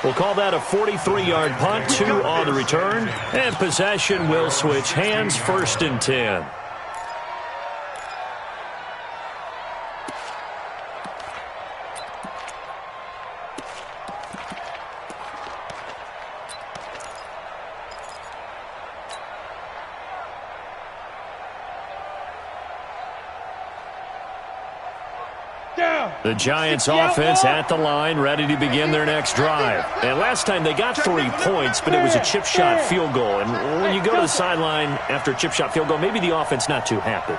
We'll call that a 43-yard punt, 2 on the return, and possession will switch hands, 1st and 10. The Giants offense at the line, ready to begin their next drive. And last time they got 3 points, but it was a chip shot field goal. And when you go to the sideline after a chip shot field goal, maybe the offense not too happy.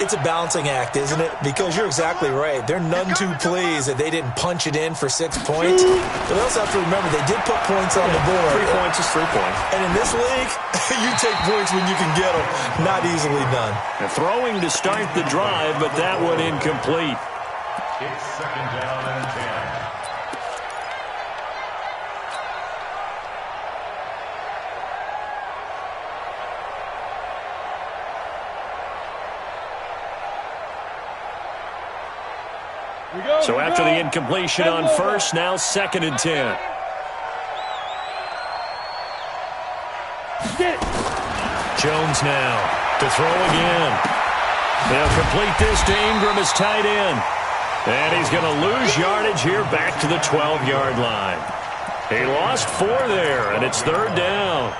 It's a balancing act, isn't it? Because you're exactly right. They're none too pleased that they didn't punch it in for 6 points. But they also have to remember they did put points on the board. 3 points is 3 points. And in this league, you take points when you can get them. Not easily done. And throwing to start the drive, but that one incomplete. It's 2nd down and 10. So after the incompletion on first, now 2nd and 10. Jones now to throw again. They'll complete this to Ingram as tight end. And he's going to lose yardage here back to the 12-yard line. He lost 4 there, and it's 3rd down.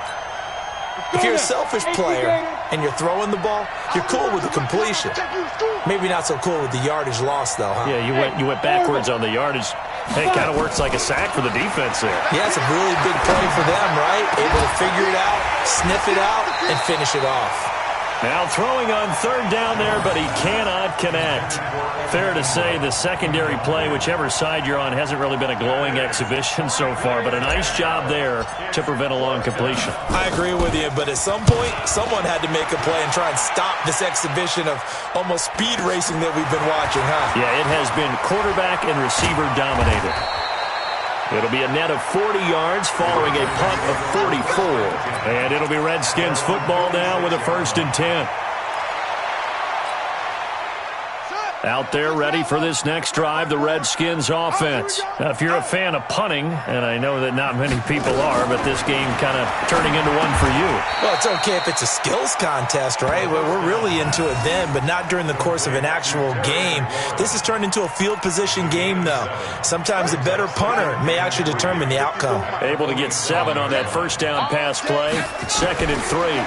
If you're a selfish player and you're throwing the ball, you're cool with the completion. Maybe not so cool with the yardage loss, though, huh? Yeah, you went backwards on the yardage. Hey, it kind of works like a sack for the defense there. Yeah, it's a really big play for them, right? Able to figure it out, sniff it out, and finish it off. Now throwing on 3rd down there, but he cannot connect. Fair to say the secondary play, whichever side you're on, hasn't really been a glowing exhibition so far, but a nice job there to prevent a long completion. I agree with you, but at some point, someone had to make a play and try and stop this exhibition of almost speed racing that we've been watching, huh? Yeah, it has been quarterback and receiver dominated. It'll be a net of 40 yards following a punt of 44. And it'll be Redskins football now with a 1st and 10. Out there ready for this next drive, the Redskins offense. Now, if you're a fan of punting, and I know that not many people are, but this game kind of turning into one for you. Well, it's okay if it's a skills contest, right? We're really into it then, but not during the course of an actual game. This has turned into a field position game, though. Sometimes a better punter may actually determine the outcome. Able to get 7 on that 1st down pass play. 2nd and 3.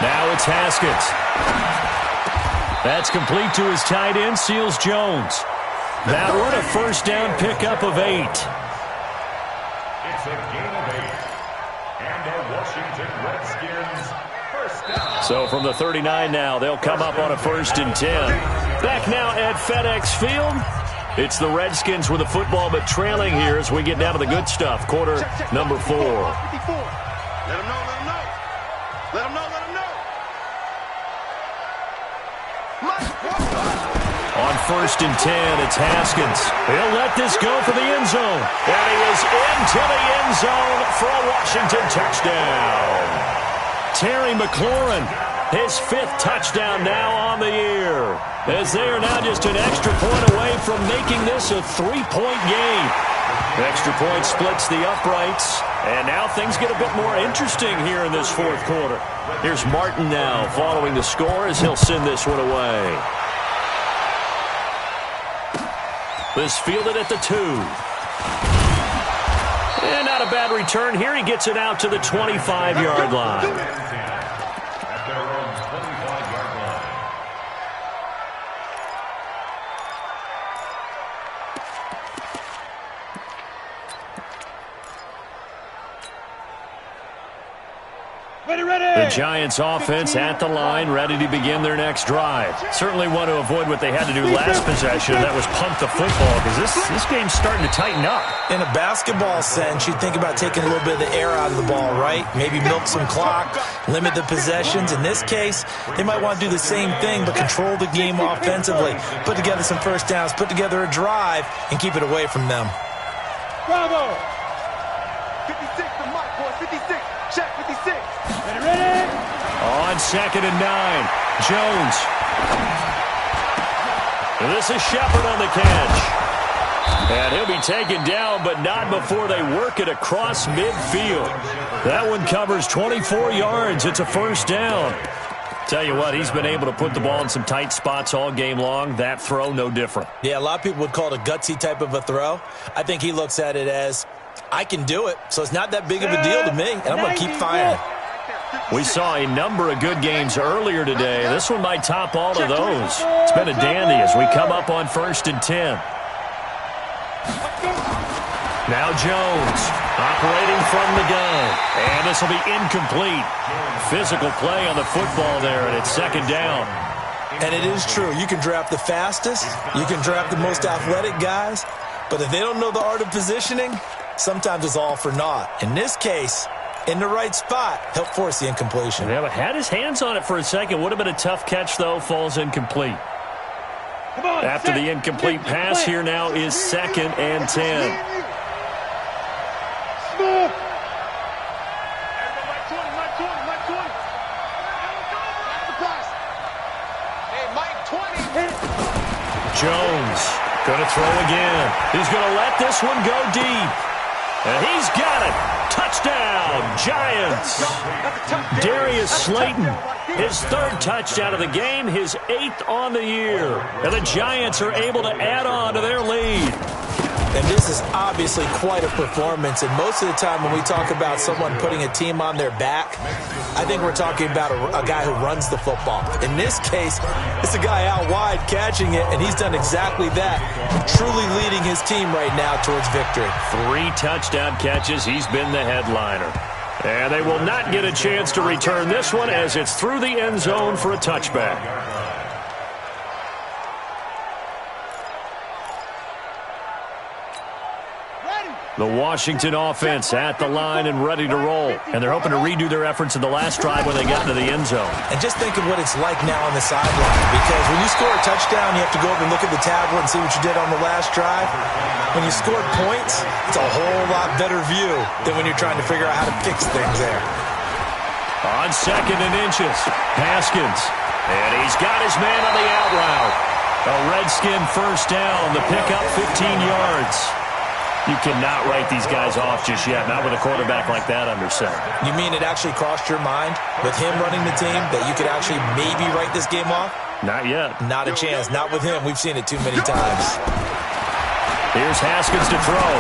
Now it's Haskins. That's complete to his tight end, Seals Jones. That one a 1st down pickup of 8. It's a gain of 8. And the Washington Redskins 1st down. So from the 39 now, they'll come up on a 1st and 10. Back now at FedEx Field. It's the Redskins with the football, but trailing here as we get down to the good stuff. Quarter number 4. Let them know, let them know. Let them know, let them know. On 1st and 10, it's Haskins. He'll let this go for the end zone. And he is into the end zone for a Washington touchdown. Terry McLaurin, his 5th touchdown now on the year. As they are now just an extra point away from making this a 3-point game. Extra point splits the uprights. And now things get a bit more interesting here in this 4th quarter. Here's Martin now following the score as he'll send this one away. This fielded at the 2. And not a bad return here. He gets it out to the 25-yard line. At their own 25-yard line. The Giants offense at the line, ready to begin their next drive. Certainly want to avoid what they had to do last possession, and that was punt the football, because this game's starting to tighten up. In a basketball sense, you think about taking a little bit of the air out of the ball, right? Maybe milk some clock, limit the possessions. In this case, they might want to do the same thing, but control the game offensively. Put together some 1st downs, put together a drive, and keep it away from them. Bravo! 56 to Mike, boy, 56. Check 56. Ready? On 2nd and 9, Jones. And this is Shepard on the catch. And he'll be taken down, but not before they work it across midfield. That one covers 24 yards. It's a 1st down. Tell you what, he's been able to put the ball in some tight spots all game long. That throw, no different. Yeah, a lot of people would call it a gutsy type of a throw. I think he looks at it as, I can do it, so it's not that big of a deal to me, and I'm going to keep firing. We saw a number of good games earlier today. This one might top all of those. It's been a dandy as we come up on 1st and 10. Now Jones operating from the gun. And this will be incomplete. Physical play on the football there, and it's 2nd down. And it is true. You can draft the fastest. You can draft the most athletic guys. But if they don't know the art of positioning, sometimes it's all for naught. In this case, in the right spot, helped force the incompletion. Yeah, but had his hands on it for a second. Would have been a tough catch, though. Falls incomplete. After the incomplete pass, here now is 2nd and 10. Jones going to throw again. He's going to let this one go deep. And he's got it. Touchdown, Giants. Darius Slayton, his 3rd touchdown of the game, his 8th on the year. And the Giants are able to add on to their lead. And this is obviously quite a performance. And most of the time when we talk about someone putting a team on their back, I think we're talking about a guy who runs the football. In this case, it's a guy out wide catching it, and he's done exactly that, truly leading his team right now towards victory. 3 touchdown catches. He's been the headliner. And they will not get a chance to return this one as it's through the end zone for a touchback. The Washington offense at the line and ready to roll. And they're hoping to redo their efforts in the last drive when they got into the end zone. And just think of what it's like now on the sideline. Because when you score a touchdown, you have to go over and look at the tablet and see what you did on the last drive. When you scored points, it's a whole lot better view than when you're trying to figure out how to fix things there. On 2nd and inches, Haskins. And he's got his man on the out route. A Redskin first down. The pickup 15 yards. You cannot write these guys off just yet, not with a quarterback like that under center. You mean it actually crossed your mind with him running the team that you could actually maybe write this game off? Not yet. Not a chance. Not with him. We've seen it too many times. Here's Haskins to throw.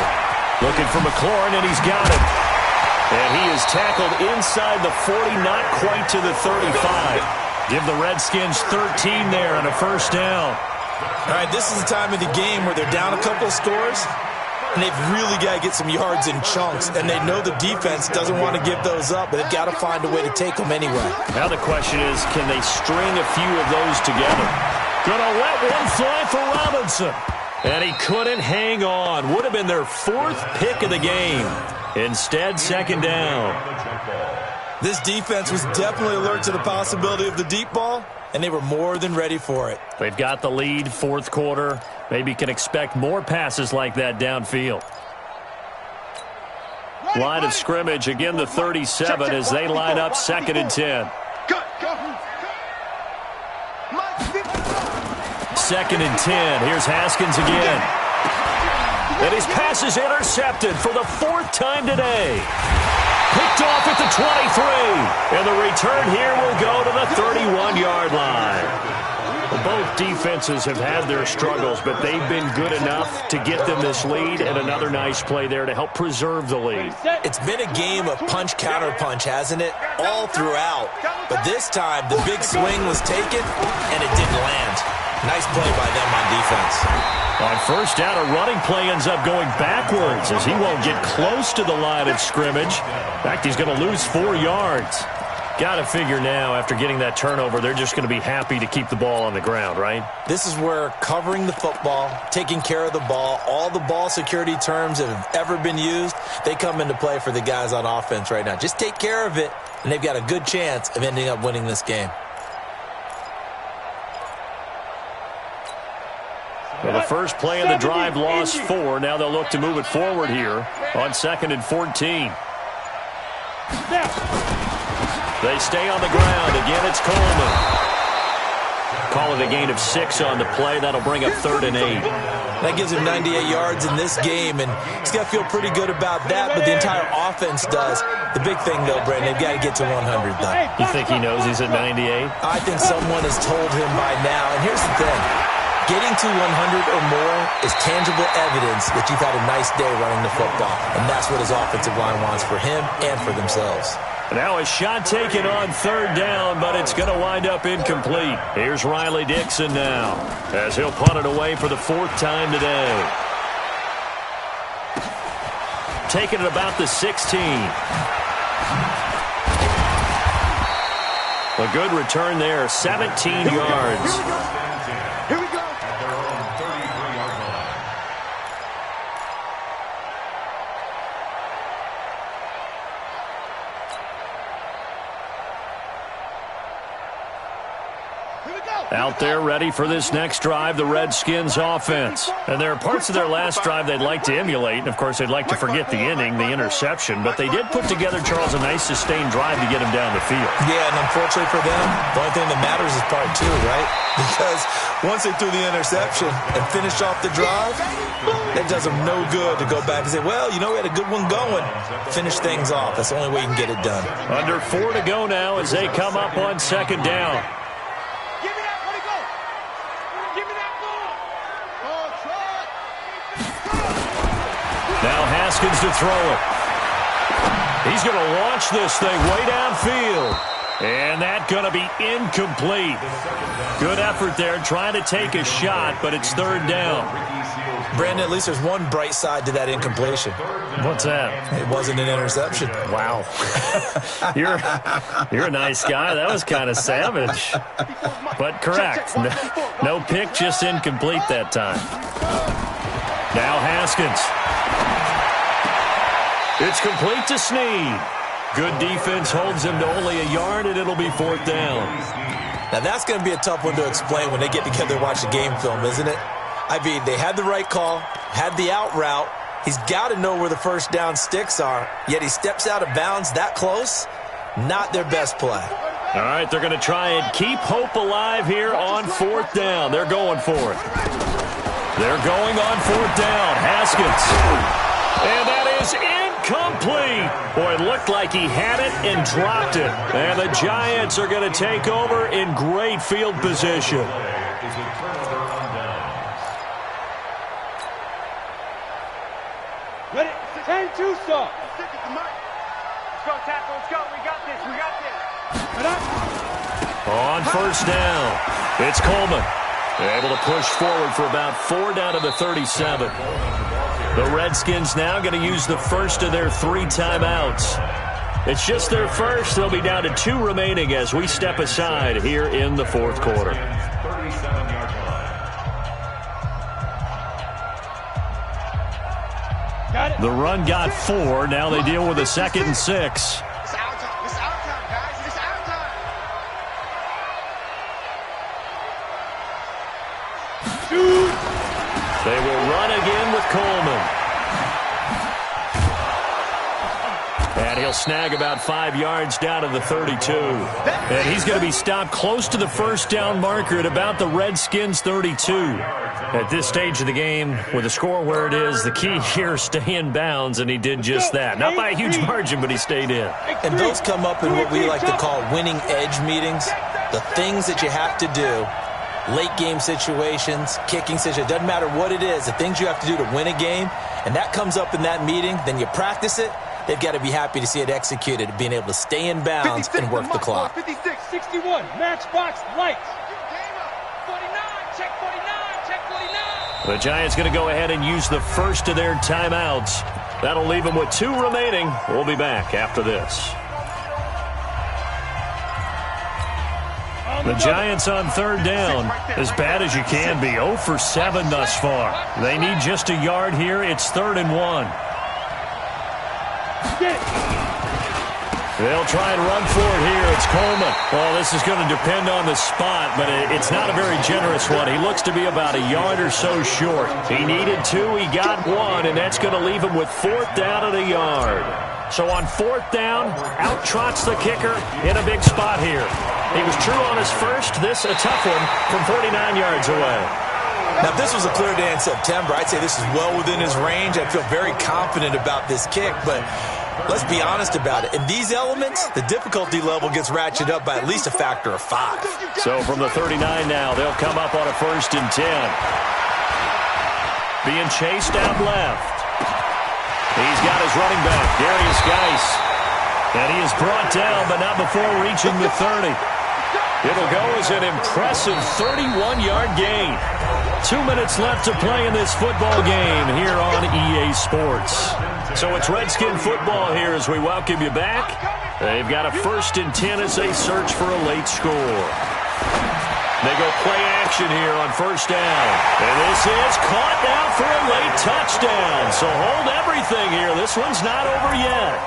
Looking for McLaurin, and he's got it. And he is tackled inside the 40, not quite to the 35. Give the Redskins 13 there and a first down. All right, this is the time of the game where they're down a couple of scores, and they've really got to get some yards in chunks. And they know the defense doesn't want to give those up, but they've got to find a way to take them anyway. Now the question is, can they string a few of those together? Gonna let one fly for Robinson. And he couldn't hang on. Would have been their 4th pick of the game. Instead, 2nd down. This defense was definitely alert to the possibility of the deep ball, and they were more than ready for it. They've got the lead, 4th quarter. Maybe can expect more passes like that downfield. Line of scrimmage, again the 37 as they line up 2nd and 10. 2nd and 10. Here's Haskins again. And his pass is intercepted for the 4th time today. Picked off at the 23. And the return here will go to the 31-yard line. Well, both defenses have had their struggles, but they've been good enough to get them this lead, and another nice play there to help preserve the lead. It's been a game of punch-counter-punch, hasn't it? All throughout. But this time, the big swing was taken, and it didn't land. Nice play by them on defense. On first down, a running play ends up going backwards as he won't get close to the line of scrimmage. In fact, he's going to lose 4 yards. Got to figure now, after getting that turnover, they're just going to be happy to keep the ball on the ground, right? This is where covering the football, taking care of the ball, all the ball security terms that have ever been used, they come into play for the guys on offense right now. Just take care of it, and they've got a good chance of ending up winning this game. Well, the first play of the drive lost 4. Now they'll look to move it forward here on 2nd and 14. They stay on the ground. Again, it's Coleman. Call it a gain of 6 on the play. That'll bring up 3rd and 8. That gives him 98 yards in this game, and he's got to feel pretty good about that, but the entire offense does. The big thing, though, Brandon, they've got to get to 100, though. You think he knows he's at 98? I think someone has told him by now, and here's the thing. Getting to 100 or more is tangible evidence that you've had a nice day running the football, and that's what his offensive line wants for him and for themselves. Now a shot taken on 3rd down, but it's going to wind up incomplete. Here's Riley Dixon now, as he'll punt it away for the 4th time today. Taking it about the 16. A good return there, 17 yards. Here we go. At their own 33-yard line. Out there ready for this next drive, the Redskins offense. And there are parts of their last drive they'd like to emulate. And, of course, they'd like to forget the inning, the interception. But they did put together, Charles, a nice sustained drive to get him down the field. Yeah, and unfortunately for them, the only thing that matters is part two, right? Because once they threw the interception and finished off the drive, it does them no good to go back and say, well, you know, we had a good one going. Finish things off. That's the only way you can get it done. Under 4 to go now as they come up on second down. Now Haskins to throw it. He's going to launch this thing way downfield. And that's going to be incomplete. Good effort there, trying to take a shot, but it's third down. Brandon, at least there's one bright side to that incompletion. What's that? It wasn't an interception. Wow. You're a nice guy. That was kind of savage. But correct. No pick, just incomplete that time. Now Haskins. It's complete to Snead. Good defense holds him to only a yard, and it'll be fourth down. Now, that's going to be a tough one to explain when they get together and watch the game film, isn't it? I mean, they had the right call, had the out route. He's got to know where the first down sticks are, yet he steps out of bounds that close. Not their best play. All right, they're going to try and keep hope alive here on fourth down. They're going for it. They're going on fourth down. Haskins. And that is incomplete. Boy, it looked like he had it and dropped it. And the Giants are going to take over in great field position. Ready? 10-2 stop. Let's go, tackle. Let's go. We got this. We got this. On first down, it's Coleman. Able to push forward for about 4 down to the 37. The Redskins now going to use the first of their 3 timeouts. It's just their first. They'll be down to 2 remaining as we step aside here in the fourth quarter. 37-yard line. The run got 4. Now they deal with a 2nd and 6. It's our time. It's our time, guys. It's our time. They will run again with Coleman. And he'll snag about 5 yards down to the 32. And he's going to be stopped close to the first down marker at about the Redskins' 32. At this stage of the game, with the score where it is, the key here is stay in bounds, and he did just that. Not by a huge margin, but he stayed in. And those come up in what we like to call winning edge meetings. The things that you have to do. Late game situations, kicking situations, doesn't matter what it is, the things you have to do to win a game, and that comes up in that meeting, then you practice it, they've got to be happy to see it executed, being able to stay in bounds and work the clock. 56, 61, matchbox, lights. 49, check 49, check 49. The Giants going to go ahead and use the first of their timeouts. That'll leave them with 2 remaining. We'll be back after this. The Giants on third down, as bad as you can be, 0 for 7 thus far. They need just a yard here. It's 3rd and 1. They'll try and run for it here. It's Coleman. Well, this is going to depend on the spot, but it's not a very generous one. He looks to be about a yard or so short. He needed 2. He got 1, and that's going to leave him with 4th down at a yard. So on 4th down, out trots the kicker in a big spot here. He was true on his first. This a tough one from 49 yards away. Now, if this was a clear day in September, I'd say this is well within his range. I feel very confident about this kick, but let's be honest about it. In these elements, the difficulty level gets ratcheted up by at least a factor of 5. So from the 39 now, they'll come up on a 1st and 10. Being chased out left. He's got his running back, Darius Geis. And he is brought down, but not before reaching the 30. It'll go as an impressive 31-yard gain. 2 minutes left to play in this football game here on EA Sports. So it's Redskin football here as we welcome you back. They've got a 1st and 10 as they search for a late score. They go play action here on 1st down. And this is caught now for a late touchdown. So hold everything here. This one's not over yet.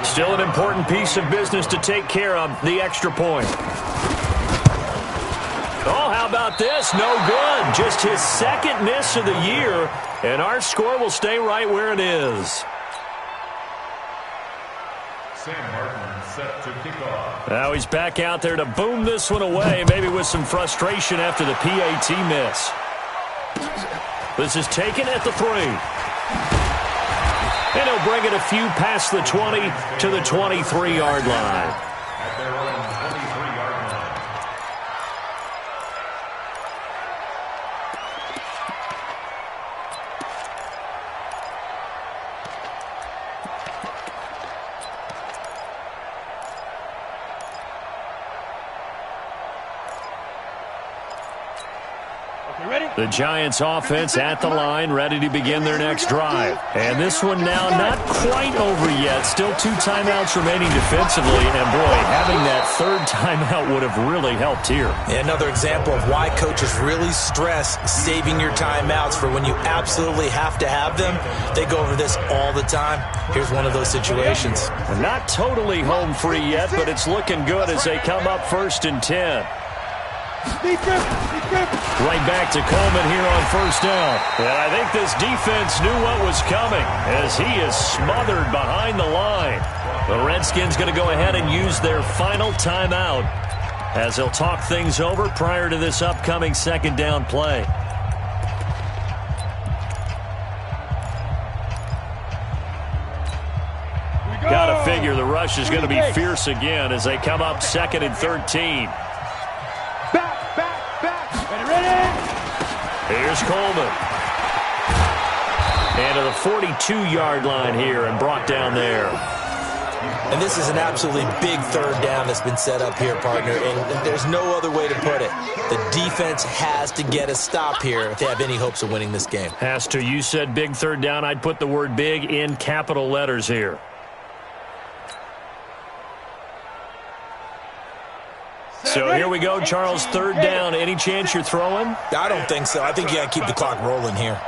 Still an important piece of business to take care of, the extra point. Oh, how about this? No good. Just his 2nd miss of the year, and our score will stay right where it is. Sam Martin set to kick off. Now he's back out there to boom this one away, maybe with some frustration after the PAT miss. This is taken at the 3. And he'll bring it a few past the 20 to the 23-yard line. At their own 23-yard line. The Giants offense at the line, ready to begin their next drive. And this one now not quite over yet. Still 2 timeouts remaining defensively. And boy, having that 3rd timeout would have really helped here. Another example of why coaches really stress saving your timeouts for when you absolutely have to have them. They go over this all the time. Here's one of those situations. And not totally home free yet, but it's looking good as they come up 1st and 10. Right back to Coleman here on 1st down. And I think this defense knew what was coming as he is smothered behind the line. The Redskins going to go ahead and use their final timeout as they'll talk things over prior to this upcoming 2nd down play. Got to figure the rush is going to be fierce again as they come up 2nd and 13. Here's Coleman. And to the 42-yard line here and brought down there. And this is an absolutely big 3rd down that's been set up here, partner. And there's no other way to put it. The defense has to get a stop here if they have any hopes of winning this game. Has to. You said big 3rd down. I'd put the word big in capital letters here. So here we go, Charles, 3rd down. Any chance you're throwing? I don't think so. I think you got to keep the clock rolling here.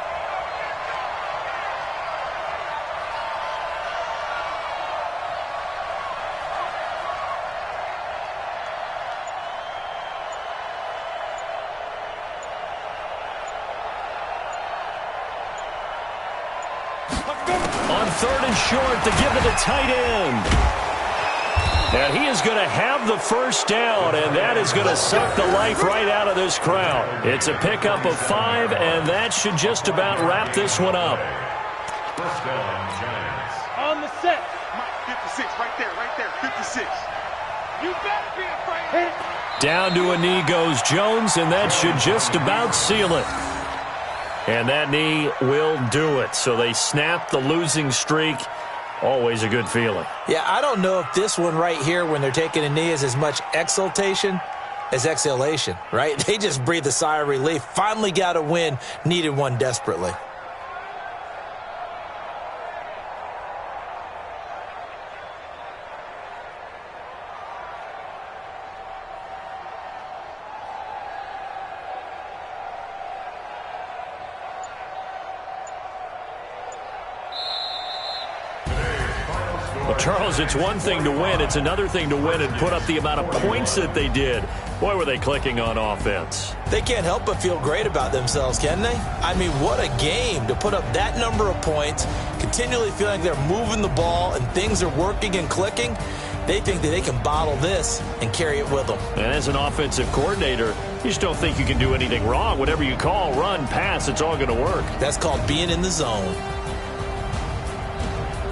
On 3rd and short to give it to tight end. And he is going to have the 1st down, and that is going to suck the life right out of this crowd. It's a pickup of 5, and that should just about wrap this one up. 1st down, Giants. On the set. 56, right there, 56. You better be afraid. Down to a knee goes Jones, and that should just about seal it. And that knee will do it. So they snap the losing streak. Always a good feeling. Yeah, I don't know if this one right here when they're taking a knee is as much exultation as exhalation, right? They just breathe a sigh of relief. Finally got a win. Needed one desperately. Charles, it's one thing to win. It's another thing to win and put up the amount of points that they did. Boy, were they clicking on offense. They can't help but feel great about themselves, can they? I mean, what a game to put up that number of points, continually feeling they're moving the ball and things are working and clicking. They think that they can bottle this and carry it with them. And as an offensive coordinator, you just don't think you can do anything wrong. Whatever you call, run, pass, it's all going to work. That's called being in the zone.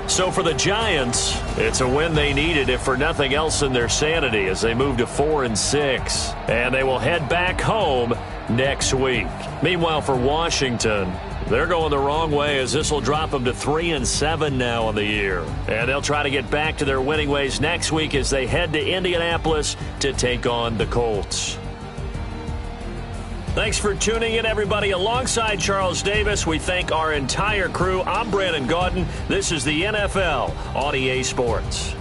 So for the Giants, it's a win they needed, if for nothing else in their sanity, as they move to 4-6. And they will head back home next week. Meanwhile, for Washington, they're going the wrong way, as this will drop them to 3-7 now on the year. And they'll try to get back to their winning ways next week as they head to Indianapolis to take on the Colts. Thanks for tuning in, everybody. Alongside Charles Davis, we thank our entire crew. I'm Brandon Gaudin. This is the NFL on EA Sports.